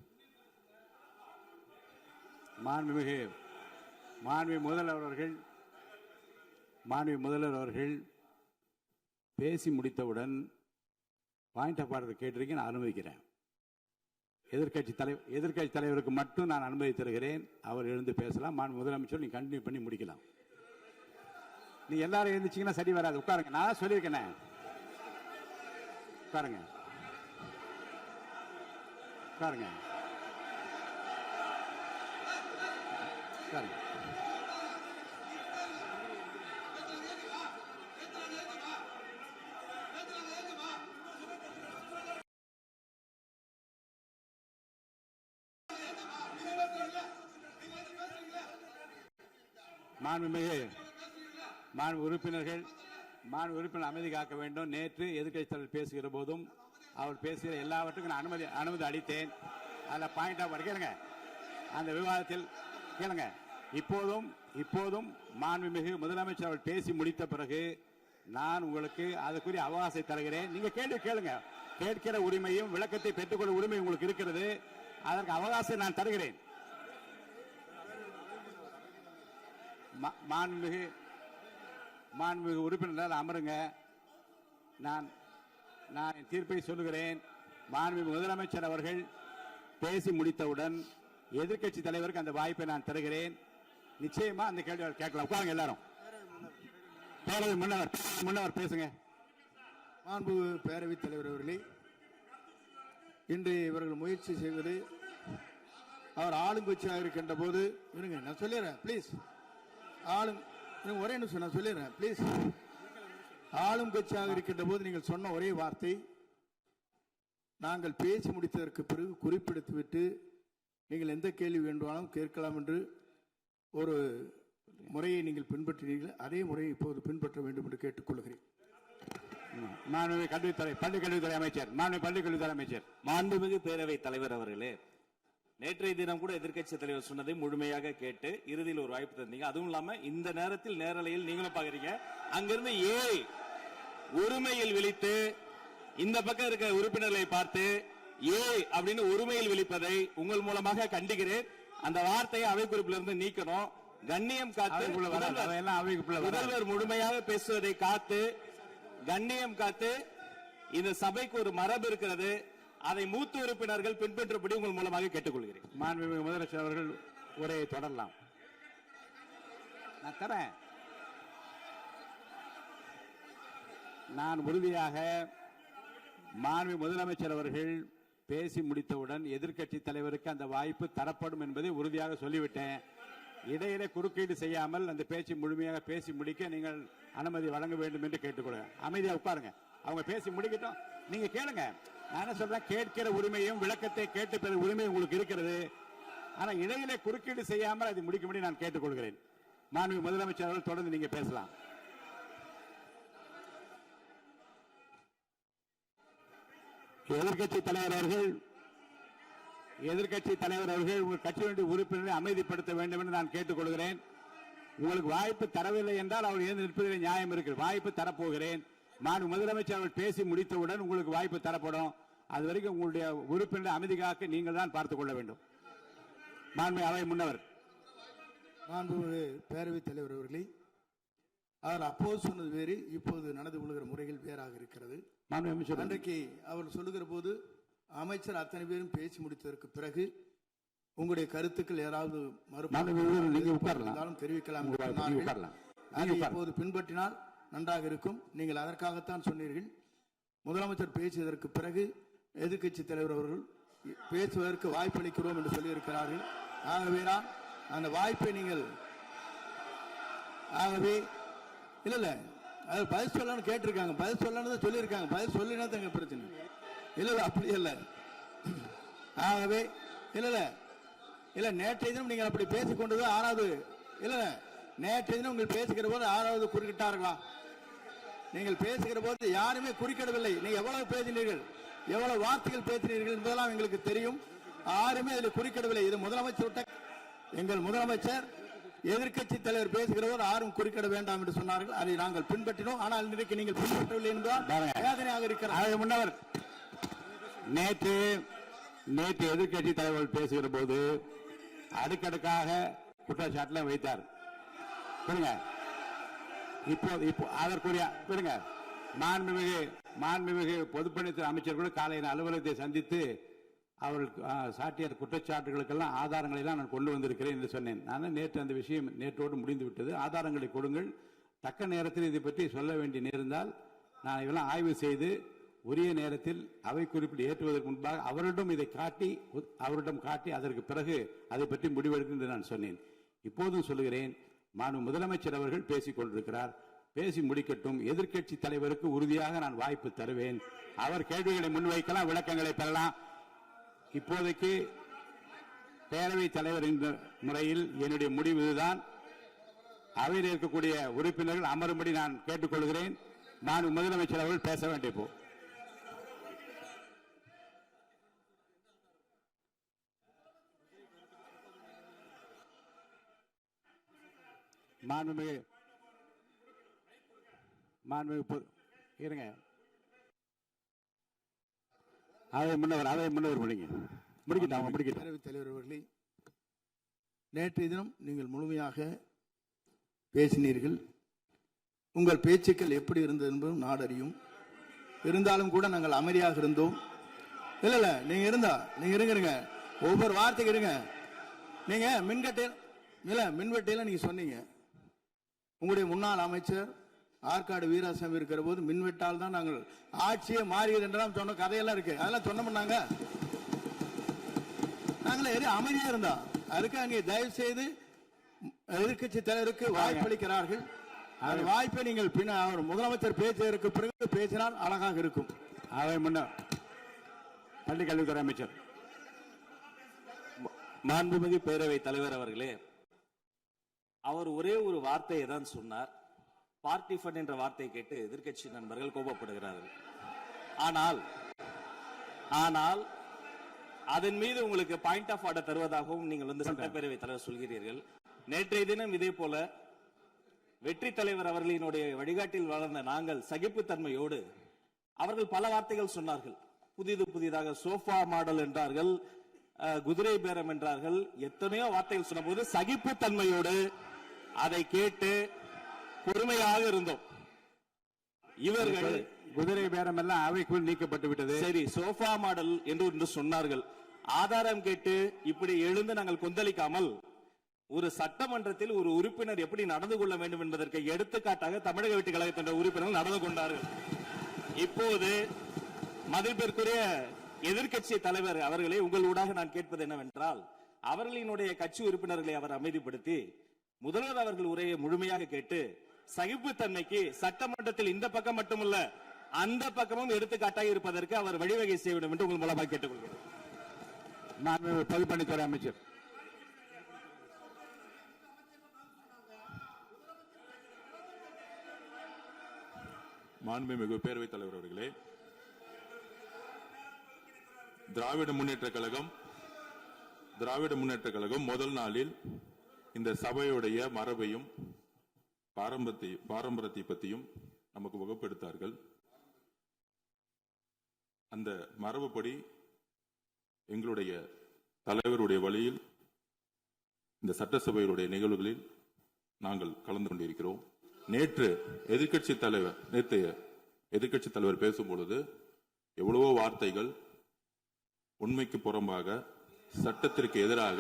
மாண்புமிகு முதல்வர் அவர்கள் பேசி முடித்தவுடன் பாயிண்ட் ஆஃப் ஆர்டர் கேட்டிருக்கீங்க, நான் அனுமதிக்கிறேன். எதிர்கட்சி தலைவருக்கு மட்டும் நான் அனுமதி தருகிறேன். அவர் எழுந்து பேசலாம். முதலமைச்சர் நீங்க கண்டினியூ பண்ணி முடிக்கலாம். நீங்க எல்லாரும் எழுந்துச்சீங்கன்னா சரி வராது. உட்காருங்க. நான் சொல்லியிருக்கேன். உட்காருங்க. மாண்பு உறுப்பினர்கள் அமைதி காக்க வேண்டும். நேற்று எதிர்க்கட்சி தலைவர் பேசுகிற போதும் அவர் பேசுகிற எல்லாவற்றுக்கும் நான் அனுமதி அளித்தேன். அதில் பாயிண்ட் ஆஃப் கேளுங்க. அந்த விவாதத்தில் கேளுங்க. இப்போதும் மாண்புமிகு முதலமைச்சர் அவர்கள் பேசி முடித்த பிறகு நான் உங்களுக்கு அதுக்குரிய அவகாசத்தை தருகிறேன். நீங்க கேள்வி கேளுங்க. கேட்கிற உரிமையும் விளக்கத்தை பெற்றுக்கொள்ள உரிமை உங்களுக்கு இருக்கிறது. அதற்கு அவகாசத்தை நான் தருகிறேன். மாண்புமிகு உறுப்பினர் அமருங்க. நான் என் தீர்ப்பை சொல்லுகிறேன். மாண்புமிகு முதலமைச்சர் அவர்கள் பேசி முடித்தவுடன் எதிர்க்கட்சி தலைவருக்கு அந்த வாய்ப்பை நான் தருகிறேன். நிச்சயமா அந்த கேள்வி கேட்கலாம். உட்காருங்க எல்லாரும். முன்னவர் பேசுங்க. மாண்பு பேரவைத் தலைவர் அவர்களே, இன்று இவர்கள் முயற்சி செய்வது அவர் ஆளுங்கட்சியாக இருக்கின்ற போது நான் சொல்லிடுறேன் ப்ளீஸ். ஒரே நிமிஷம் நான் சொல்லிடுறேன் ப்ளீஸ். ஆளும் கட்சியாக இருக்கின்ற போது நீங்கள் சொன்ன ஒரே வார்த்தை, நாங்கள் பேசி முடித்ததற்கு பிறகு குறிப்பிடுத்துவிட்டு நீங்கள் எந்த கேள்வி வேண்டுமானாலும் கேட்கலாம் என்று ஒரு முறையை நீங்கள் பின்பற்றினீர்கள் அதே முறையை இப்போது பின்பற்ற வேண்டும் என்று கேட்டுக்கொள்கிறேன். மாண்புமிகு கல்வித்துறை பள்ளிக் கல்வித்துறை அமைச்சர் பள்ளிக் கல்வித்துறை அமைச்சர். மாண்புமிகு பேரவைத் தலைவர் அவர்களே, நேற்றைய தினம் கூட எதிர்க்கட்சி தலைவர் சொன்னதை முழுமையாக கேட்டு இறுதியில் ஒரு வாய்ப்பு தந்தீங்க. அதுவும் இல்லாம இந்த நேரத்தில் நேரலையில் நீங்களும் பாக்குறீங்க. அங்கிருந்து ஒருமையில் விழித்து இந்த பக்கம் இருக்க உறுப்பினர்களை பார்த்து அப்படின்னு ஒருமையில் விழிப்பதை உங்கள் மூலமாக கண்டிக்கிறேன். அந்த வார்த்தையை அவை குறிப்பிலிருந்து நீக்கணும். கண்ணியம் காத்து முதல்வர் முழுமையாக பேசுவதை காத்து கண்ணியம் காத்து இந்த சபைக்கு ஒரு மரபு இருக்கிறது. அதை மூத்த உறுப்பினர்கள் பின்பற்றபடி உங்கள் மூலமாக கேட்டுக்கொள்கிறேன். மாண்புமிகு முதலமைச்சர் அவர்கள் உரையை தொடரலாம். நான் தரேன். நான் உறுதியாக மாண்புமிகு முதலமைச்சர் அவர்கள் பேசி முடித்தவுடன் எதிர்க்கட்சி தலைவருக்கு அந்த வாய்ப்பு தரப்படும் என்பதை உறுதியாக சொல்லிவிட்டேன். இடையிலே குறுக்கீடு செய்யாமல் அந்த பேச்சு முழுமையாக பேசி முடிக்க நீங்கள் அனுமதி வழங்க வேண்டும் என்று கேட்டுக்கொள்கிறேன். அமைதியா உட்காருங்க. அவங்க பேசி முடிக்கட்டும், நீங்க கேளுங்க. நான் என்ன சொல்றேன், கேட்கிற உரிமையும் விளக்கத்தை கேட்டு பெற உரிமையும் உங்களுக்கு இருக்கிறது. ஆனா இடையிலே குறுக்கீடு செய்யாமல் அதை முடிக்கும்படி நான் கேட்டுக்கொள்கிறேன். மாண்புமிகு முதலமைச்சர் அவர்கள் தொடர்ந்து நீங்க பேசலாம். எதிர்க்கட்சி தலைவர் அவர்கள் உங்கள் கட்சியினுடைய உறுப்பினரை அமைதிப்படுத்த வேண்டும் என்று நான் கேட்டுக்கொள்கிறேன். உங்களுக்கு வாய்ப்பு தரவில்லை என்றால் அவர் எழுந்து நிற்பதில் நியாயம் இருக்கு. வாய்ப்பு தரப்போகிறேன். மாண்புமிகு முதலமைச்சர் அவர்கள் பேசி முடித்தவுடன் உங்களுக்கு வாய்ப்பு தரப்படும். அது வரைக்கும் உங்களுடைய உறுப்பினரை அமைதி காக்க நீங்கள் தான் பார்த்துக் கொள்ள வேண்டும். மாண்புமிகு அவை முன்னவர். மாண்புமிகு பேரவைத் தலைவர் அவர்களே, அவர் அப்போது சொன்னது வேறு, இப்போது நடந்து கொள்கிற முறைகள் வேறாக இருக்கிறது. அன்றைக்கு அவர் சொல்லுகிற போது அமைச்சர் அத்தனை பேரும் பேசி முடித்ததற்கு பிறகு உங்களுடைய கருத்துக்கள் ஏதாவது தெரிவிக்கலாம். இப்போது பின்பற்றினால் நன்றாக இருக்கும். நீங்கள் அதற்காகத்தான் சொன்னீர்கள். முதலமைச்சர் பேசியதற்கு பிறகு எதிர்க்கட்சி தலைவர் அவர்கள் பேசுவதற்கு வாய்ப்பளிக்கிறோம் என்று சொல்லியிருக்கிறார்கள். ஆகவே அந்த வாய்ப்பை நீங்கள் இல்ல அது பதில் சொல்லணும்னு கேட்டிருக்காங்க. பதில் சொல்லணும் சொல்லியிருக்காங்க. பதில் சொல்லினா தங்க பிரச்சனை இல்ல. அப்படி இல்ல. ஆகவே இல்ல நேற்றைய தினம் நீங்கள் அப்படி பேசிக்கொண்டது ஆறாவது இல்ல. நேற்றைய தினம் உங்கள் பேசுகிற போது ஆறாவது குறுக்கிட்டார்களா? நீங்கள் பேசுகிற போது யாருமே குறுக்கிடவில்லை. நீங்க எவ்வளவு பேசினீர்கள், எவ்வளவு வார்த்தைகள் பேசினீர்கள் என்பதெல்லாம் எங்களுக்கு தெரியும். யாருமே அதில் குறுக்கிடவில்லை. இது முதலமைச்சர் எங்கள் முதலமைச்சர் எதிர்க்கட்சி தலைவர் பேசுகிறவர் யாரும் குறுக்கிட வேண்டாம் என்று சொன்னார்கள். அதை நாங்கள் பின்பற்றினோம். ஆனால் இன்றைக்கு நீங்கள் பின்பற்றவில்லை என்றால் வேதனையாக இருக்கிறார். முன்னவர் நேற்று எதிர்க்கட்சி தலைவர் பேசுகிற போது அடுக்கடுக்காக குற்றச்சாட்டுல வைத்தார். இப்போ அதற்குரிய மாண்புமிகு பொதுப்பணித்துறை அமைச்சர்கள் காலையில் அலுவலகத்தை சந்தித்து அவர்கள் சாட்டிய குற்றச்சாட்டுகளுக்கெல்லாம் ஆதாரங்களை எல்லாம் நான் கொண்டு வந்திருக்கிறேன் என்று சொன்னேன். நான் நேற்று அந்த விஷயம் நேற்றோடு முடிந்து விட்டது. ஆதாரங்களை கொடுங்கள். தக்க நேரத்தில் இதை பற்றி சொல்ல வேண்டிய நேர்ந்தால் நான் இதெல்லாம் ஆய்வு செய்து உரிய நேரத்தில் அவை குறிப்பில் ஏற்றுவதற்கு முன்பாக அவரிடம் காட்டி அதற்கு பிறகு அதை பற்றி முடிவெடுக்கும் என்று நான் சொன்னேன். இப்போதும் சொல்லுகிறேன், மாண்புமிகு முதலமைச்சர் அவர்கள் பேசிக் கொண்டிருக்கிறார். பேசி முடிக்கட்டும். எதிர்க்கட்சி தலைவருக்கு உறுதியாக நான் வாய்ப்பு தருவேன். அவர் கேள்விகளை முன்வைக்கலாம், விளக்கங்களை பெறலாம். இப்போதைக்கு பேரவைத் தலைவர் என்ற முறையில் என்னுடைய முடிவு இதுதான். அவையில் இருக்கக்கூடிய உறுப்பினர்கள் அமரும்படி நான் கேட்டுக்கொள்கிறேன். நான் முதலமைச்சர் அவர்கள் பேச வேண்டிய மாண்புமிகு இருங்க. அவை முன்னவர் பேரவைத் தலைவர் அவர்களே, நேற்றைய தினம் நீங்கள் முழுமையாக பேசினீர்கள். உங்கள் பேச்சுக்கள் எப்படி இருந்தது என்பதும் நாடறியும். இருந்தாலும் கூட நாங்கள் அமைதியாக இருந்தோம். இல்ல நீங்க இருங்க. ஒவ்வொரு வார்த்தைக்கு இருங்க. நீங்க மின்வெட்டையில நீங்க சொன்னீங்க. உங்களுடைய முன்னாள் அமைச்சர் ஆற்காடு வீராசாமி இருக்கிற போது மின்வெட்டால் தான் நாங்கள் ஆட்சியே மாறியது என்றெல்லாம் சொன்ன கதையெல்லாம் இருக்கு. அதெல்லாம் சொன்னோம்னாங்க. நாங்களே அமைதியா இருந்தா அதுக்கு அங்கே தயவு செய்து எதிர்க்கட்சி தலைவருக்கு வாய்ப்பளிக்கிறார்கள். அந்த வாய்ப்பை நீங்கள் அவர் முதலமைச்சர் பேசுவதற்கு பிறகு பேசினால் அழகாக இருக்கும். அவை முன்னர் பள்ளிக் கல்வித்துறை அமைச்சர். மாண்புமிகு பேரவைத் தலைவர் அவர்களே, அவர் ஒரே ஒரு வார்த்தையை தான் சொன்னார். பார்ட்டி ஃபண்ட் என்ற வார்த்தையை கேட்டு எதிர்க்கட்சி நண்பர்கள் கோபப்படுகிறார்கள். ஆனால் அதன் மீது உங்களுக்கு பாயிண்ட் ஆஃப் ஆர்டர் தருவதாகவும் நீங்கள் வந்து சட்டப்பேரவை தலைவர் சொல்கிறீர்கள். நேற்றைய தினம் இதே போல வெற்றி தலைவர் அவர்களினுடைய வழிகாட்டில் வளர்ந்த நாங்கள் சகிப்புத்தன்மையோடு அவர்கள் பல வார்த்தைகள் சொன்னார்கள். புதிதாக சோஃபா மாடல் என்றார்கள், குதிரை பேரம் என்றார்கள், எத்தனையோ வார்த்தைகள் சொன்ன போது சகிப்புத்தன்மையோடு அதை கேட்டு பொறுமையாக இருந்தோம். இவர்கள் குதிரை பேரம் எல்லாம் அவைக்குள் நீக்கப்பட்டு விட்டது. சரி, சோஃபா மாடல் என்று சொன்னார்கள். ஆதாரம் கேட்டு இப்படி எழுந்து நாங்கள் கொந்தளிக்காமல் ஒரு சட்டமன்றத்தில் ஒரு உறுப்பினர் எப்படி நடந்து கொள்ள வேண்டும் என்பதற்கு எடுத்துக்காட்டாக தமிழக வெற்றி கழகத்தின் உறுப்பினர்கள் நடந்து கொண்டார்கள். இப்போது மதிப்பிற்குரிய எதிர்க்கட்சி தலைவர் அவர்களை உங்கள் ஊடாக நான் கேட்பது என்னவென்றால், அவர்களினுடைய கட்சி உறுப்பினர்களை அவர் அமைதிப்படுத்தி முதல்வர் அவர்கள் உரையை முழுமையாக கேட்டு சகிப்புத்தன்மைக்கு சட்டமன்றத்தில் இந்த பக்கம் மட்டுமல்ல அந்த பக்கமும் எடுத்துக்காட்டாக இருப்பதற்கு அவர் வழிவகை செய்ய வேண்டும் என்று உங்கள் மூலமாக கேட்டுக்கொள்கிறேன். பொதுப்பணித்துறை அமைச்சர். மாண்புமிகு பேரவைத் தலைவர் அவர்களே, திராவிட முன்னேற்ற கழகம் முதல் நாளில் இந்த சபையுடைய மரபையும் பாரம்பரியத்தை பற்றியும் நமக்கு வகுப்பெடுத்தார்கள். அந்த மரபுப்படி எங்களுடைய தலைவருடைய வழியில் இந்த சட்டசபையுடைய நிகழ்வுகளில் நாங்கள் கலந்து கொண்டிருக்கிறோம். நேற்று எதிர்க்கட்சி தலைவர் பேசும்பொழுது எவ்வளவோ வார்த்தைகள் உண்மைக்கு புறம்பாக சட்டத்திற்கு எதிராக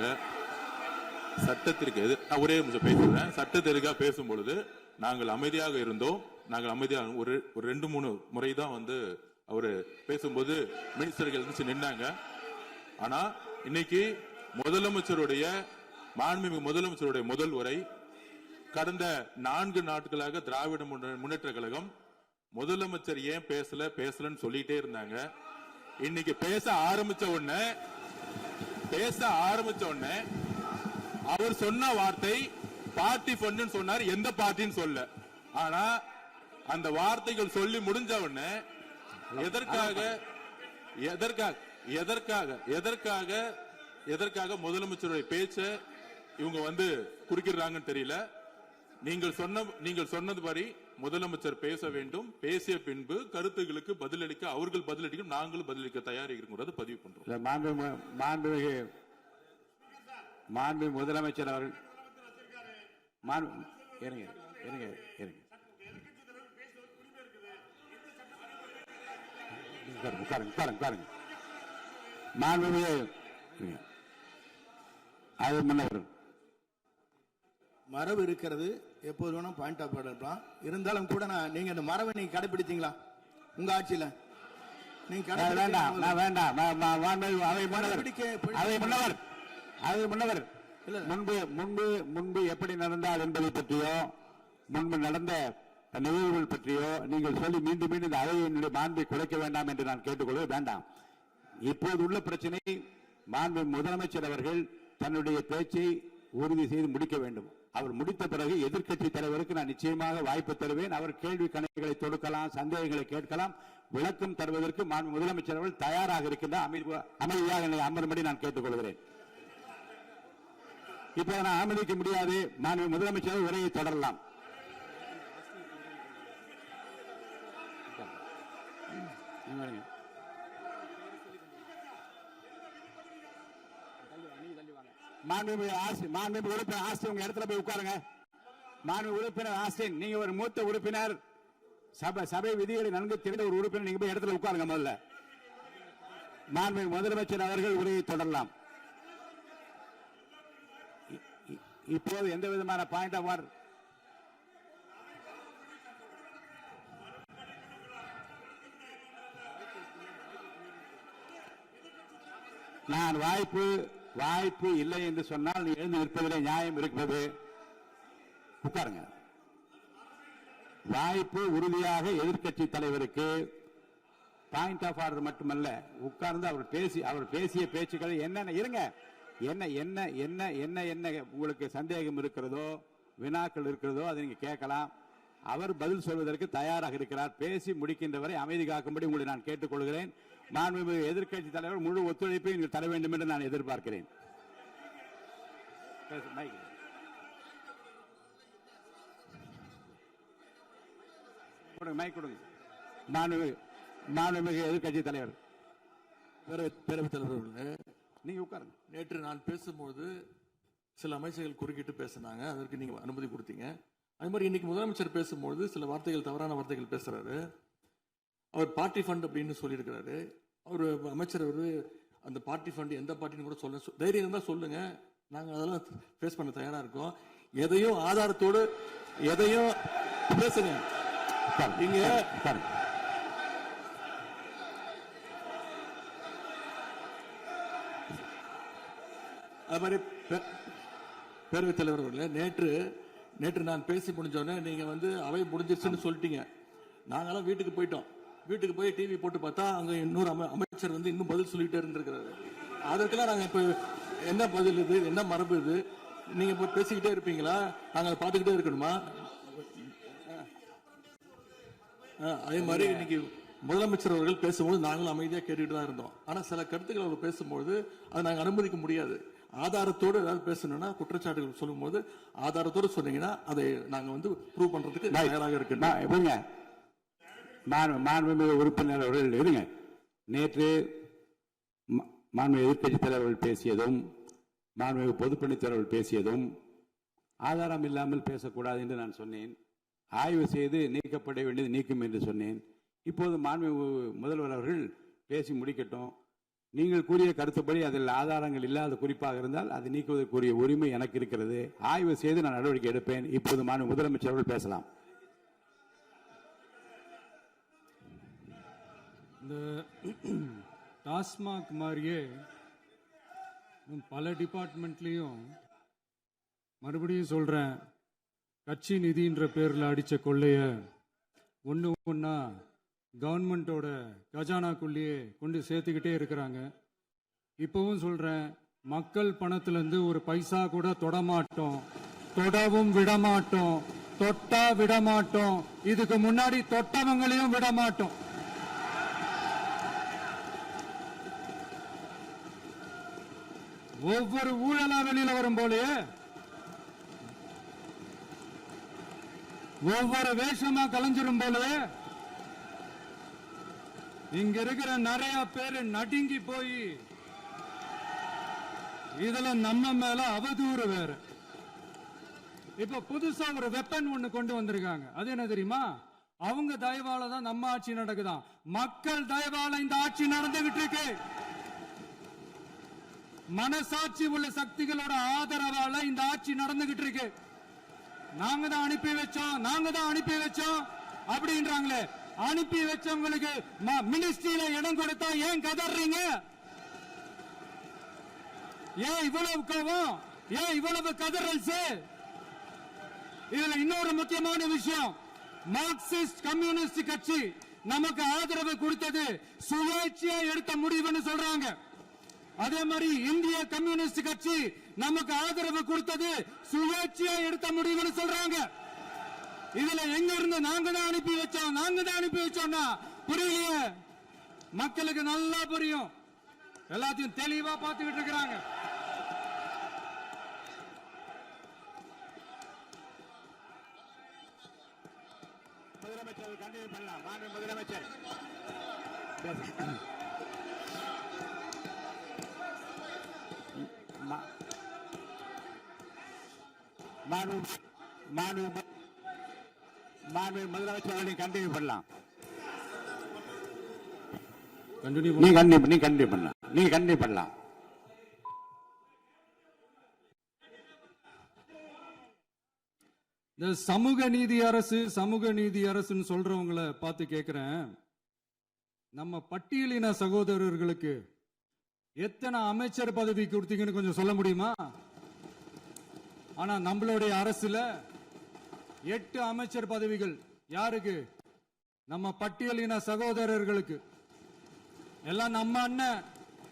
ஒரே நிமிஷம் பேசுறேன். சட்டத்திற்காக பேசும் பொழுது நாங்கள் அமைதியாக இருந்தோம். ஒரு 2-3 முறை தான் வந்து அவரு பேசும்போது மினிஸ்டர்கள் நின்னாங்க. ஆனா இன்னைக்கு மாண்புமிகு முதலமைச்சருடைய முதல் உரை, கடந்த 4 நாட்களாக திராவிட முன்னேற்ற கழகம் முதலமைச்சர் ஏன் பேசலன்னு சொல்லிட்டே இருந்தாங்க. இன்னைக்கு பேச ஆரம்பிச்ச உடனே அவர் சொன்ன வார்த்தை பார்ட்டி ஃபண்ட் சொன்னார். எந்த பார்ட்டின்னு சொல்ல. ஆனா அந்த வார்த்தைகள் சொல்லி முடிஞ்ச உடனே எதற்காக முதலமைச்சருடைய பேச்ச இவங்க வந்து குறுக்கிடுறாங்கன்னு தெரியல. நீங்கள் சொன்னதுபடி முதலமைச்சர் பேச வேண்டும். பேசிய பின்பு கருத்துகளுக்கு பதிலளிக்க அவர்கள் பதிலளிக்கும், நாங்களும் பதிலளிக்க தயாராக இருக்கிறது பதிவு பண்றோம். மாண்பு முதலமைச்சர் அவர்கள் மரபு இருக்கிறது, எப்போது வேணும் பாயிண்ட் ஆஃப் ஆர்டர் இருக்கலாம். இருந்தாலும் கூட நீங்க அந்த மரபை நீங்க கடைபிடித்தீங்களா உங்க ஆட்சியில? நீங்க முன்னவர் முன்பு எப்படி நடந்தால் என்பதை பற்றியோ முன்பு நடந்த நிகழ்வுகள் பற்றியோ நீங்கள் சொல்லி மீண்டும் இந்த அவையினுடைய மாண்பை குறைக்க வேண்டாம் என்று நான் கேட்டுக்கொள்ள வேண்டாம். இப்போது உள்ள பிரச்சனை, மாண்பு முதலமைச்சர் அவர்கள் தன்னுடைய பேச்சை உறுதி செய்து முடிக்க வேண்டும். அவர் முடித்த பிறகு எதிர்க்கட்சி தலைவருக்கு நான் நிச்சயமாக வாய்ப்பு தருவேன். அவர் கேள்வி கணக்குகளை தொடுக்கலாம், சந்தேகங்களை கேட்கலாம், விளக்கம் தருவதற்கு மாண்பு முதலமைச்சர் அவர்கள் தயாராக இருக்கின்றார். அமைதியாக என்னை அமரும்படி நான் கேட்டுக்கொள்கிறேன். இப்ப நான் அனுமதிக்க முடியாது. மாண்பு முதலமைச்சர் உரையை தொடரலாம். மாண்பு உறுப்பினர் ஆஸ்டின் உங்க இடத்துல போய் உட்காருங்க. மாண்பு உறுப்பினர் ஆஸ்டின், நீங்க ஒரு மூத்த உறுப்பினர், சபை விதிகளை நன்கு தெரிந்த ஒரு உறுப்பினர், நீங்க போய் இடத்துல உட்காருங்க. முதல்ல மாண்பு முதலமைச்சர் அவர்கள் உரையை தொடரலாம். இப்போது எந்த விதமான பாயிண்ட் ஆஃப் ஆர்டர் நான் வாய்ப்பு இல்லை என்று சொன்னால் நீ எழுந்து நிற்பதிலே நியாயம் இருக்கிறது. உட்காருங்க. வாய்ப்பு உறுதியாக எதிர்க்கட்சி தலைவருக்கு பாயிண்ட் ஆஃப் ஆர்டர் மட்டுமல்ல, உட்கார்ந்து அவர் பேசிய பேச்சுக்கள் என்னென்ன இருங்க, என்ன என்ன என்ன என்ன என்ன உங்களுக்கு சந்தேகம் இருக்கிறதோ, வினாக்கள் இருக்கிறதோ அதை நீங்க கேட்கலாம். அவர் பதில் சொல்வதற்கு தயாராக இருக்கிறார். பேசி முடிக்கின்ற வரை அமைதி காக்கும்படி உங்களை நான் கேட்டுக்கொள்கிறேன். மாண்புமிகு எதிர்க்கட்சி தலைவர் முழு ஒத்துழைப்பை நீங்கள் தர வேண்டும் என்று நான் எதிர்பார்க்கிறேன். மைக் கொடுங்க. மாண்புமிகு எதிர்க்கட்சி தலைவர். பேரவைத் தலைவர் அவர்களே, நீங்க உட்காருங்க. நேற்று நான் பேசும்போது சில அமைச்சர்கள் குறுக்கிட்டு பேசினாங்க, அதற்கு நீங்க அனுமதி கொடுத்தீங்க. அது மாதிரி இன்னைக்கு முதலமைச்சர் பேசும்போது சில வார்த்தைகள், தவறான வார்த்தைகள் பேசுறாரு. அவர் பார்ட்டி ஃபண்ட் அப்படின்னு சொல்லியிருக்கிறாரு. அவர் அமைச்சர் அந்த பார்ட்டி ஃபண்ட் எந்த பார்ட்டின்னு கூட சொல்ல தைரியம் இருந்தா சொல்லுங்க, நாங்க அதெல்லாம் ஃபேஸ் பண்ண தயாரா இருக்கோம். எதையும் ஆதாரத்தோடு எதையும் பேசுங்க. இங்க அது மாதிரி பேரவைத் தலைவர் அவர்களே, நேற்று நான் பேசி முடிஞ்சோடனே நீங்க அவை முடிஞ்சிருச்சுன்னு சொல்லிட்டீங்க. நாங்கெல்லாம் வீட்டுக்கு போயிட்டோம். வீட்டுக்கு போய் டிவி போட்டு பார்த்தா அங்க இன்னொரு அமைச்சர் இன்னும் பதில் சொல்லிட்டே இருந்திருக்கிறாரு. அதற்கெல்லாம் நாங்க இப்ப என்ன பதில் இது, என்ன மரபு இது? நீங்க இப்ப பேசிக்கிட்டே இருப்பீங்களா? நாங்க பார்த்துக்கிட்டே இருக்கணுமா? அதே மாதிரி இன்னைக்கு முதலமைச்சர் அவர்கள் பேசும்போது நாங்களும் அமைதியா கேட்டுட்டு தான் இருந்தோம். ஆனா சில கருத்துக்கள் அவர் பேசும்போது அதை நாங்க அனுமதிக்க முடியாது. ஆதாரத்தோடு ஏதாவது பேசணும்னா, குற்றச்சாட்டுகள் சொல்லும் போது ஆதாரத்தோடு சொன்னீங்கன்னா அதை நாங்க ப்ரூவ் பண்றதுக்கு தயாராக இருக்கு. மாண்புமிகு உறுப்பினர் அவர்கள் இருங்க. நேற்று மாண்புமிகு எதிர்க்கட்சி தலைவர்கள் பேசியதும் மாண்புமிகு பொதுப்பணித்தலைவர்கள் பேசியதும் ஆதாரம் இல்லாமல் பேசக்கூடாது என்று நான் சொன்னேன். ஆய்வு செய்து நீக்கப்பட வேண்டியது நீக்கும் என்று சொன்னேன். இப்போது மாண்புமிகு முதல்வர் அவர்கள் பேசி முடிக்கட்டும். நீங்கள் கூறிய கருத்துப்படி அதில் ஆதாரங்கள் இல்லாத குறிப்பாக இருந்தால் அது நீக்குவதற்குரிய உரிமை எனக்கு இருக்கிறது. ஆய்வு செய்து நான் நடவடிக்கை எடுப்பேன். இப்போது மாண்புமிகு முதலமைச்சர் அவர்கள் பேசலாம். இந்த டாஸ்மாக் மாதிரியே பல டிபார்ட்மெண்ட்லயும், மறுபடியும் சொல்றேன், கட்சி நிதின்ற பேர்ல அடிச்ச கொள்ளைய ஒன்னா கவர்மெண்டோட கஜானாக்குள்ளேயே கொண்டு சேர்த்துக்கிட்டே இருக்கிறாங்க. இப்பவும் சொல்றேன், மக்கள் பணத்திலிருந்து ஒரு பைசா கூட தொடமாட்டோம், தொடவும் விடமாட்டோம், தொட்டா விடமாட்டோம். இதுக்கு முன்னாடி தொட்டவங்களையும் விடமாட்டோம். ஒவ்வொரு ஊழலா வெளியில வரும் போலே, ஒவ்வொரு வேஷமா கலைஞ்சிரும் போல இங்க இருக்கிற நிறைய பேரு நடுங்கி போய் இதுல நம்ம மேல அவதூறு வேற. இப்ப புதுசா ஒரு வெப்பன் ஒண்ணு கொண்டு வந்திருக்காங்க. அது என்ன தெரியுமா? அவங்க தயவால தான் நம்ம ஆட்சி நடக்குதான். மக்கள் தயவால இந்த ஆட்சி நடந்துகிட்டு இருக்கு. மனசாட்சி உள்ள சக்திகளோட ஆதரவால இந்த ஆட்சி நடந்துகிட்டு இருக்கு. நாங்க தான் அனுப்பி வச்சோம் அப்படின்றாங்களே. அனுப்பி வச்சவங்களுக்கு மினிஸ்ட்ரியில இடம் கொடுத்தா ஏன் கதறீங்க? ஏன் இவ்வளவு கோபம்? ஏன் இவ்வளவு கதறல்? இதுல இன்னொரு முக்கியமான விஷயம், மார்க்சிஸ்ட் கம்யூனிஸ்ட் கட்சி நமக்கு ஆதரவு கொடுத்தது சுயேட்சையா எடுத்த முடிவுன்னு சொல்றாங்க. அதே மாதிரி இந்திய கம்யூனிஸ்ட் கட்சி நமக்கு ஆதரவு கொடுத்தது சுயேட்சையா எடுத்த முடிவுன்னு சொல்றாங்க. இதுல எங்க இருந்து நாங்க தான் அனுப்பி வச்சோம்னா புரியலையே. மக்களுக்கு நல்லா புரியும். எல்லாத்தையும் தெளிவா பார்த்துக்கிட்டு இருக்கிறாங்க. முதலமைச்சர் கண்டினியூ பண்ணலாம். முதலமைச்சர் முதலமைச்சர் கண்டினியூ பண்ணலாம். நீங்க கண்டினியூ பண்ணலாம். இந்த சமூக நீதி அரசுன்னு சொல்றவங்களை பார்த்து கேட்கிறேன், நம்ம பட்டியலின சகோதரர்களுக்கு எத்தனை அமைச்சர் பதவி கொடுத்தீங்கன்னு கொஞ்சம் சொல்ல முடியுமா? ஆனா நம்மளுடைய அரசுல 8 அமைச்சர் பதவிகள் யாருக்கு? நம்ம பட்டியலின சகோதரர்களுக்கு. எல்லாம் நம்ம அண்ணன்,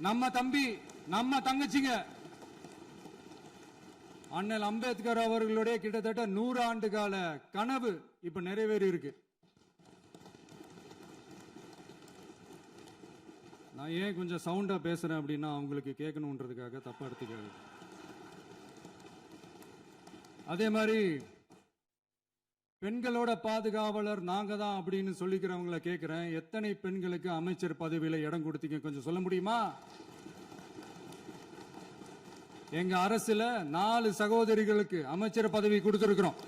நம்ம தம்பி, நம்ம தங்கச்சிங்க. அண்ணல் அம்பேத்கர் அவர்களுடைய கிட்டத்தட்ட 100 ஆண்டு கால கனவு இப்ப நிறைவேறி இருக்கு. நான் ஏன் கொஞ்சம் சவுண்டா பேசுறேன் அப்படின்னா அவங்களுக்கு கேட்கணுன்றதுக்காக தப்பா எடுத்துக்காது. அதே மாதிரி பெண்களோட பாதுகாவலர் நாங்க தான் அப்படின்னு சொல்லிக்கிறவங்கள கேட்கிறேன், எத்தனை பெண்களுக்கு அமைச்சர் பதவியில இடம் கொடுத்தீங்க கொஞ்சம் சொல்ல முடியுமா? எங்க அரசுல 4 சகோதரிகளுக்கு அமைச்சர் பதவி கொடுத்திருக்கிறோம்.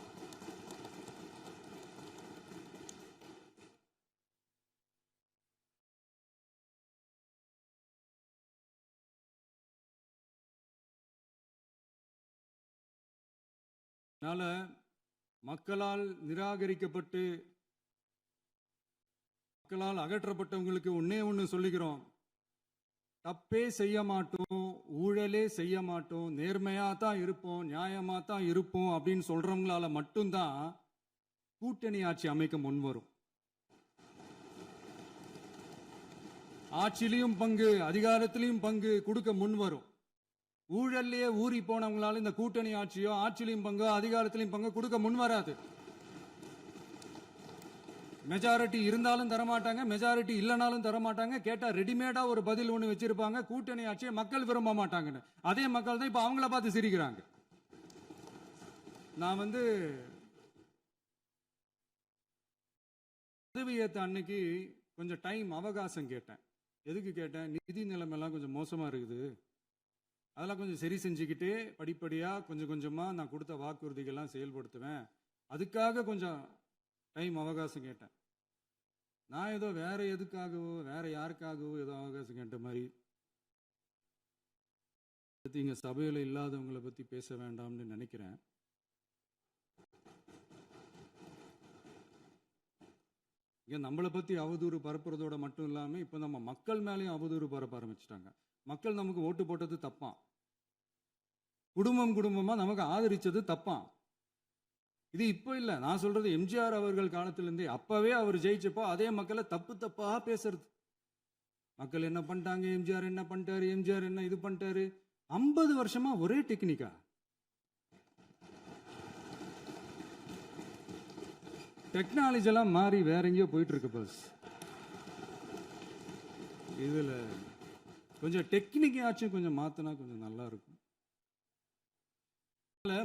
அதனால மக்களால் நிராகரிக்கப்பட்டு மக்களால் அகற்றப்பட்டவங்களுக்கு ஒண்ணு சொல்லிக்கிறோம், தப்பே செய்ய மாட்டோம், ஊழலே செய்ய மாட்டோம், நேர்மையா தான் இருப்போம், நியாயமா தான் இருப்போம் அப்படின்னு சொல்றவங்களால மட்டும்தான் கூட்டணி ஆட்சி அமைக்க முன்வரும். ஆட்சியிலையும் பங்கு அதிகாரத்திலையும் பங்கு கொடுக்க முன்வரும். ஊழல்லையே ஊறி போனவங்களால இந்த கூட்டணி ஆட்சியோ ஆட்சியிலையும் பங்கோ அதிகாரத்திலையும் பங்கு கொடுக்க முன்வராது. மெஜாரிட்டி இருந்தாலும் தரமாட்டாங்க, மெஜாரிட்டி இல்லைனாலும் தரமாட்டாங்க. கேட்டா ரெடிமேடா ஒரு பதில் ஒண்ணு வச்சிருப்பாங்க, கூட்டணி ஆட்சியை மக்கள் விரும்ப மாட்டாங்கன்னு. அதே மக்கள் தான் இப்ப அவங்கள பார்த்து சிரிக்கிறாங்க. நான் பதவியேற்ற அன்னைக்கு கொஞ்சம் டைம் அவகாசம் கேட்டேன். எதுக்கு கேட்டேன்? நிதி நிலைமைலாம் கொஞ்சம் மோசமா இருக்குது, அதெல்லாம் கொஞ்சம் சரி செஞ்சுக்கிட்டு படிப்படியா கொஞ்சம் கொஞ்சமா நான் கொடுத்த வாக்குறுதிகள்லாம் செயல்படுத்துவேன், அதுக்காக கொஞ்சம் டைம் அவகாசம் கேட்டேன். நான் ஏதோ வேற எதுக்காகவோ வேற யாருக்காகவோ ஏதோ அவகாசம் கேட்ட மாதிரி. இங்க சபையில இல்லாதவங்களை பத்தி பேச வேண்டாம்னு நினைக்கிறேன். இங்க நம்மளை பத்தி அவதூறு பரப்புறதோட மட்டும் இல்லாம இப்ப நம்ம மக்கள் மேலேயும் அவதூறு பரப்ப ஆரம்பிச்சிட்டாங்க. மக்கள் நமக்கு ஓட்டு போட்டது தப்பான், குடும்பம் குடும்பமா நமக்கு ஆதரிச்சது தப்பான். இது இப்ப இல்ல, நான் சொல்றது எம்ஜிஆர் அவர்கள் காலத்திலிருந்தே. அப்பவே அவர் ஜெயிச்சப்போ அதே மக்களை தப்பு தப்பா பேசுறது. மக்கள் என்ன பண்ணிட்டாங்க, எம்ஜிஆர் என்ன பண்ணிட்டாரு, எம்ஜிஆர் என்ன இது பண்ணிட்டாரு. 50 வருஷமா ஒரே டெக்னிக்கா. டெக்னாலஜி எல்லாம் மாறி வேற எங்கேயோ போயிட்டு இருக்கு பஸ். இதுல கொஞ்சம் டெக்னிக்காச்சும் கொஞ்சம் மாத்தினா கொஞ்சம் நல்லா இருக்கும்.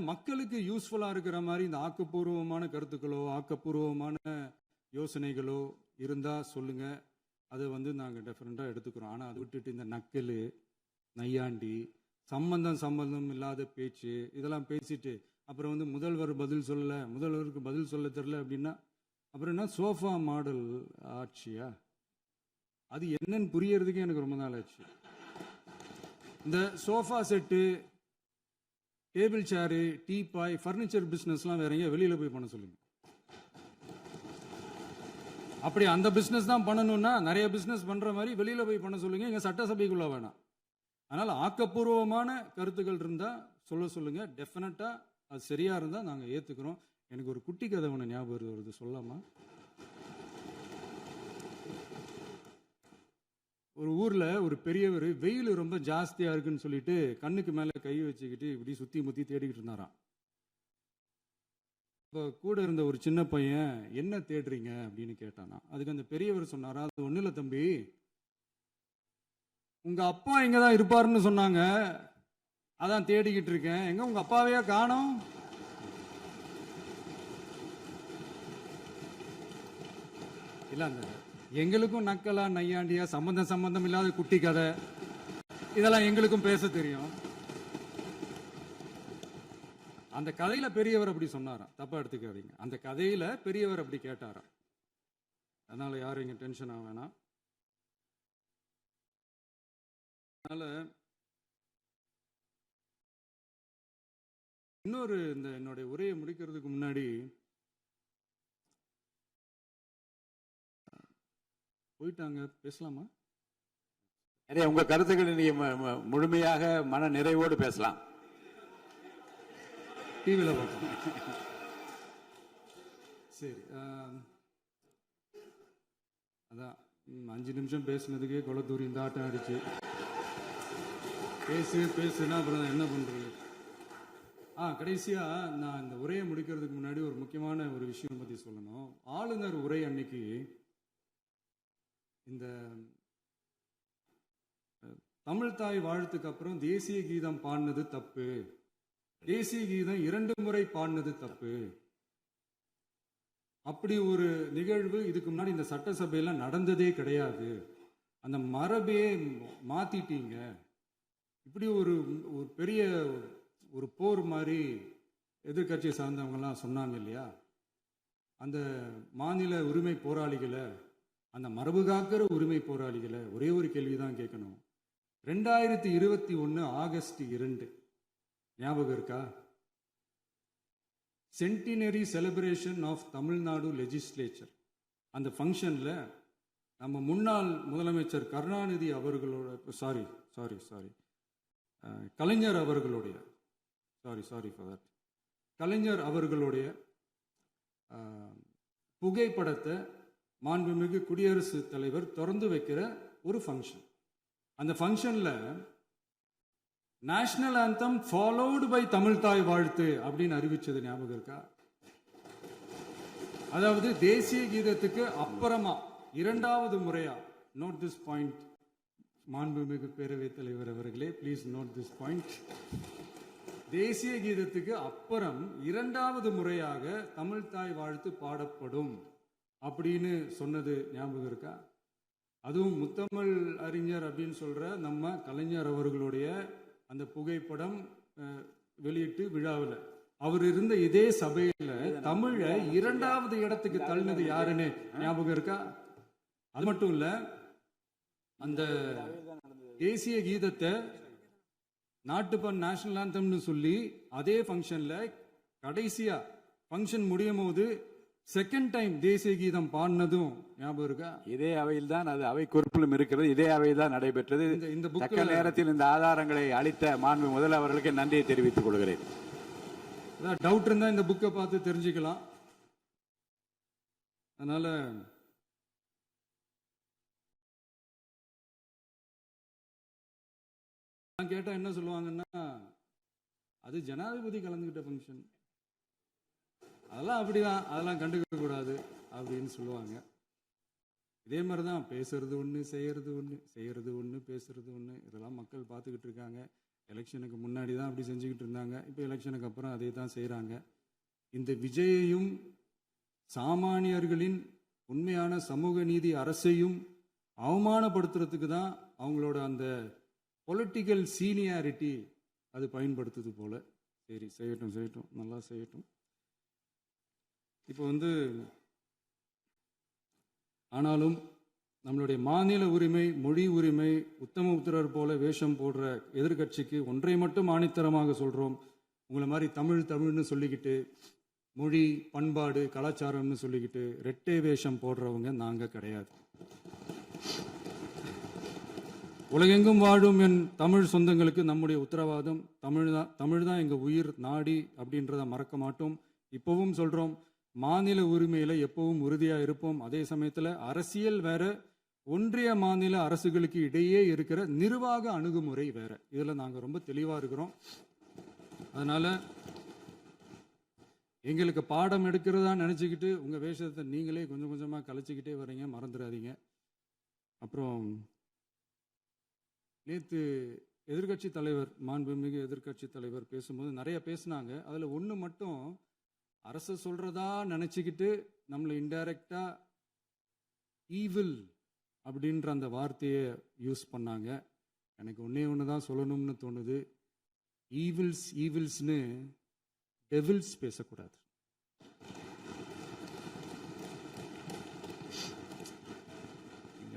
மக்களுக்கு யூஸ்ஃபுல்லா இருக்கிற மாதிரி இந்த ஆக்கப்பூர்வமான கருத்துக்களோ ஆக்கப்பூர்வமான யோசனைகளோ இருந்தா சொல்லுங்க, அது நாங்க டெஃபரெண்டா எடுத்துக்கிறோம். ஆனா அதை விட்டுட்டு இந்த நக்கலு நையாண்டி சம்பந்தம் இல்லாத பேச்சு இதெல்லாம் பேசிட்டு அப்புறம் முதல்வர் பதில் சொல்லல, முதல்வருக்கு பதில் சொல்ல தெரியல அப்படின்னா அப்புறம் என்ன சோஃபா மாடல் ஆட்சியா? அது என்னன்னு புரியறதுக்கு எனக்கு ரொம்ப நாள் ஆச்சு. இந்த sofa set, table chair, teapoy, furniture பிசினஸ்லாம் வேற எங்க வெளியில போய் பண்ண சொல்லுங்க. அப்படி அந்த பிசினஸ் தான் பண்ணணும்னா நிறைய பிசினஸ் பண்ற மாதிரி வெளியில போய் பண்ண சொல்லுங்க, இங்க சட்டசபைக்குள்ள வேணாம். அதனால ஆக்கப்பூர்வமான கருத்துக்கள் இருந்தா சொல்லுங்க, டெஃபினட்டா அது சரியா இருந்தா நாங்க ஏத்துக்கிறோம். எனக்கு ஒரு குட்டி கதை ஒன்று ஞாபகம் வருது, சொல்லாமா? ஒரு ஊர்ல ஒரு பெரியவர் வெயில் ரொம்ப ஜாஸ்தியா இருக்குன்னு சொல்லிட்டு கண்ணுக்கு மேல கை வச்சுக்கிட்டு இப்படி சுத்தி முத்தி தேடிக்கிட்டு இருந்தாராம். இப்போ கூட இருந்த ஒரு சின்ன பையன் என்ன தேடுறீங்க அப்படின்னு கேட்டானா. அதுக்கு அந்த பெரியவர் சொன்னாரா, அது ஒண்ணு இல்ல தம்பி, உங்க அப்பா இங்கதான் இருப்பாருன்னு சொன்னாங்க, அதான் தேடிக்கிட்டு இருக்கேன், எங்க உங்க அப்பாவையா காணோம்? இல்ல அந்த எங்களுக்கும் நக்கலா நையாண்டியா சம்பந்தம் இல்லாத குட்டி கதை இதெல்லாம் எங்களுக்கும் பேச தெரியும். அந்த கதையில பெரியவர் அப்படி சொன்னாராம், தப்பா எடுத்துக்காதீங்க. அந்த கதையில பெரியவர் அப்படி கேட்டாராம். அதனால யாரும் இங்க டென்ஷன் ஆக வேணாம். அதனால இன்னொரு இந்த என்னுடைய உரையை முடிக்கிறதுக்கு முன்னாடி போயிட்டாங்க, பேசலாமா? உங்க கருத்துக்களை நீங்க முழுமையாக மன நிறைவோடு பேசலாம். டிவியில பார்ப்போம். சரி, அதான் 5 நிமிஷம் பேசுனதுக்கே கொலத்தூரி இந்த ஆட்டம் ஆடிச்சு. பேசுனா அப்புறம் என்ன பண்றது? கடைசியா நான் இந்த உரையை முடிக்கிறதுக்கு முன்னாடி ஒரு முக்கியமான ஒரு விஷயம் பத்தி சொல்லணும். ஆளுநர் உரை அன்னைக்கு இந்த தமிழ் தாய் வாழ்த்துக்கு அப்புறம் தேசிய கீதம் பாடினது தப்பு, தேசிய கீதம் 2 முறை பாடினது தப்பு, அப்படி ஒரு நிகழ்வு இதுக்கு முன்னாடி இந்த சட்டசபையில நடந்ததே கிடையாது, அந்த மரபையே மாத்திட்டீங்க, இப்படி ஒரு பெரிய ஒரு போர் மாதிரி எதிர்கட்சியை சார்ந்தவங்கலாம் சொன்னாங்க இல்லையா. அந்த மாநில உரிமை போராளிகளை, அந்த மரபு காக்கிற உரிமை போராளிகளை ஒரே ஒரு கேள்விதான் கேட்கணும். 2021 ஆகஸ்ட் 2 ஞாபகம் இருக்கா? Centenary celebration of Tamil Nadu legislature. அந்த ஃபங்க்ஷன்ல நம்ம முன்னாள் முதலமைச்சர் கருணாநிதி அவர்களோட கலைஞர் அவர்களுடைய கலைஞர் அவர்களுடைய புகைப்படத்தை மாண்புமிகு குடியரசுத் தலைவர் திறந்து வைக்கிற ஒரு ஃபங்க்ஷன். அந்த ஃபங்க்ஷன்ல national anthem followed by Tamil Thai Vazhthu அப்படின்னு அறிவிச்சது ஞாபகம் இருக்கா? அதாவது தேசிய கீதத்துக்கு அப்புறமா 2வது முறையா, நோட் திஸ் பாயிண்ட் மாண்புமிகு பேரவைத் தலைவர் அவர்களே, ப்ளீஸ் நோட் திஸ் பாயிண்ட். தேசிய கீதத்துக்கு அப்புறம் 2வது முறையாக தமிழ் தாய் வாழ்த்து பாடப்படும் அப்படின்னு சொன்னது ஞாபகம் இருக்கா? அதுவும் முத்தமிழ் அறிஞர் அப்படின்னு சொல்ற நம்ம கலைஞர் அவர்களுடைய அந்த புகைப்படம் வெளியிட்டு விழாவில் அவர் இருந்த இதே சபையில தமிழ 2வது இடத்துக்கு தள்ளினது யாருன்னு ஞாபகம் இருக்கா? அது மட்டும் இல்ல, அந்த தேசிய கீதத்தை நாட்டுப்பண் நேஷனல் ஆந்தம்னு சொல்லி அதே ஃபங்க்ஷன்ல கடைசியா ஃபங்க்ஷன் முடியும் போது செகண்ட் டைம் தேசிய கீதம் பாடினதும் ஞாபகம் இருக்கா? இதே அவையில் தான், அது அவை குறிப்பிலும் இருக்கிறது, இதே அவையில் தான் நடைபெற்றது. இந்த தக்க நேரத்தில் இந்த ஆதாரங்களை அளித்த மாண்பு முதல் அவர்களுக்கு நன்றியை தெரிவித்துக் கொள்கிறேன். டவுட் இருந்தா இந்த புக்கை பார்த்து தெரிஞ்சுக்கலாம். அதனால கேட்டா என்ன சொல்லுவாங்கன்னா, அது ஜனாதிபதி கலந்துகிட்ட ஃபங்க்ஷன், அதெல்லாம் அப்படிதான், அதெல்லாம் கண்டுக்க கூடாது அப்படின்னு சொல்லுவாங்க. இதே மாதிரிதான் பேசுறது ஒண்ணு, செய்யறது ஒண்ணு, பேசுறது ஒண்ணு. இதெல்லாம் மக்கள் பார்த்துக்கிட்டு இருக்காங்க. எலெக்ஷனுக்கு முன்னாடி தான் அப்படி செஞ்சுக்கிட்டு இருந்தாங்க, இப்போ எலெக்ஷனுக்கு அப்புறம் அதே தான் செய்யறாங்க. இந்த விஜயையும் சாமானியர்களின் உண்மையான சமூக நீதி அரசையும் அவமானப்படுத்துறதுக்கு தான் அவங்களோட அந்த பொலிட்டிக்கல் சீனியாரிட்டி அது பயன்படுத்துது போல. சரி, செய்யட்டும், நல்லா செய்யட்டும். இப்போ ஆனாலும் நம்மளுடைய மாநில உரிமை, மொழி உரிமை, உத்தமபுத்திரர் போல வேஷம் போடுற எதிர்கட்சிக்கு ஒன்றை மட்டும் ஆணித்தரமாக சொல்றோம். உங்களை மாதிரி தமிழ்னு சொல்லிக்கிட்டு, மொழி, பண்பாடு, கலாச்சாரம்னு சொல்லிக்கிட்டு ரெட்டை வேஷம் போடுறவங்க நாங்க கிடையாது. உலகெங்கும் வாழும் என் தமிழ் சொந்தங்களுக்கு நம்முடைய உத்தரவாதம் தமிழ் தான் எங்க உயிர் நாடி அப்படின்றத மறக்க மாட்டோம். இப்பவும் சொல்றோம், மாநில உரிமையில எப்பவும் உறுதியா இருப்போம். அதே சமயத்துல அரசியல் வேற, ஒன்றிய மாநில அரசுகளுக்கு இடையே இருக்கிற நிர்வாக அணுகுமுறை வேற. இதுல நாங்க ரொம்ப தெளிவா இருக்கிறோம். அதனால எங்களுக்கு பாடம் எடுக்கிறதா நினைச்சுக்கிட்டு உங்க வேஷத்தை நீங்களே கொஞ்சம் கொஞ்சமா கலைச்சிக்கிட்டே வரீங்க, மறந்துடாதீங்க. அப்புறம் நேற்று எதிர்கட்சி தலைவர், மாண்புமிகு எதிர்கட்சி தலைவர் பேசும்போது நிறைய பேசினாங்க. அதுல ஒண்ணு மட்டும், அரசு சொல்றதா நினைச்சுக்கிட்டு நம்மளை இன்டைரக்டா ஈவில் அப்படின்ற அந்த வார்த்தையை யூஸ் பண்ணாங்க. எனக்கு ஒண்ணு தான் சொல்லணும்னு தோணுது. ஈவில்ஸ்னு டெவில்ஸ் பேசக்கூடாது.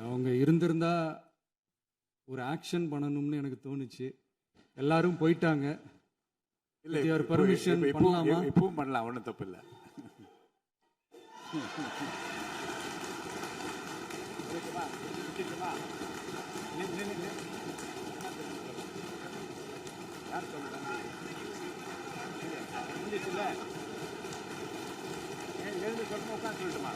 அவங்க இருந்திருந்தா ஒரு ஆக்ஷன் பண்ணணும்னு எனக்கு தோணுச்சு. எல்லாரும் போயிட்டாங்க. பர்மிஷன் பண்ணலாமா? இப்பவும் பண்ணலாம், ஒன்றும் தப்பு இல்லை. யார் சொல்லுங்க? எழுந்து சொல்லணும், உட்காந்து சொல்லட்டுமா?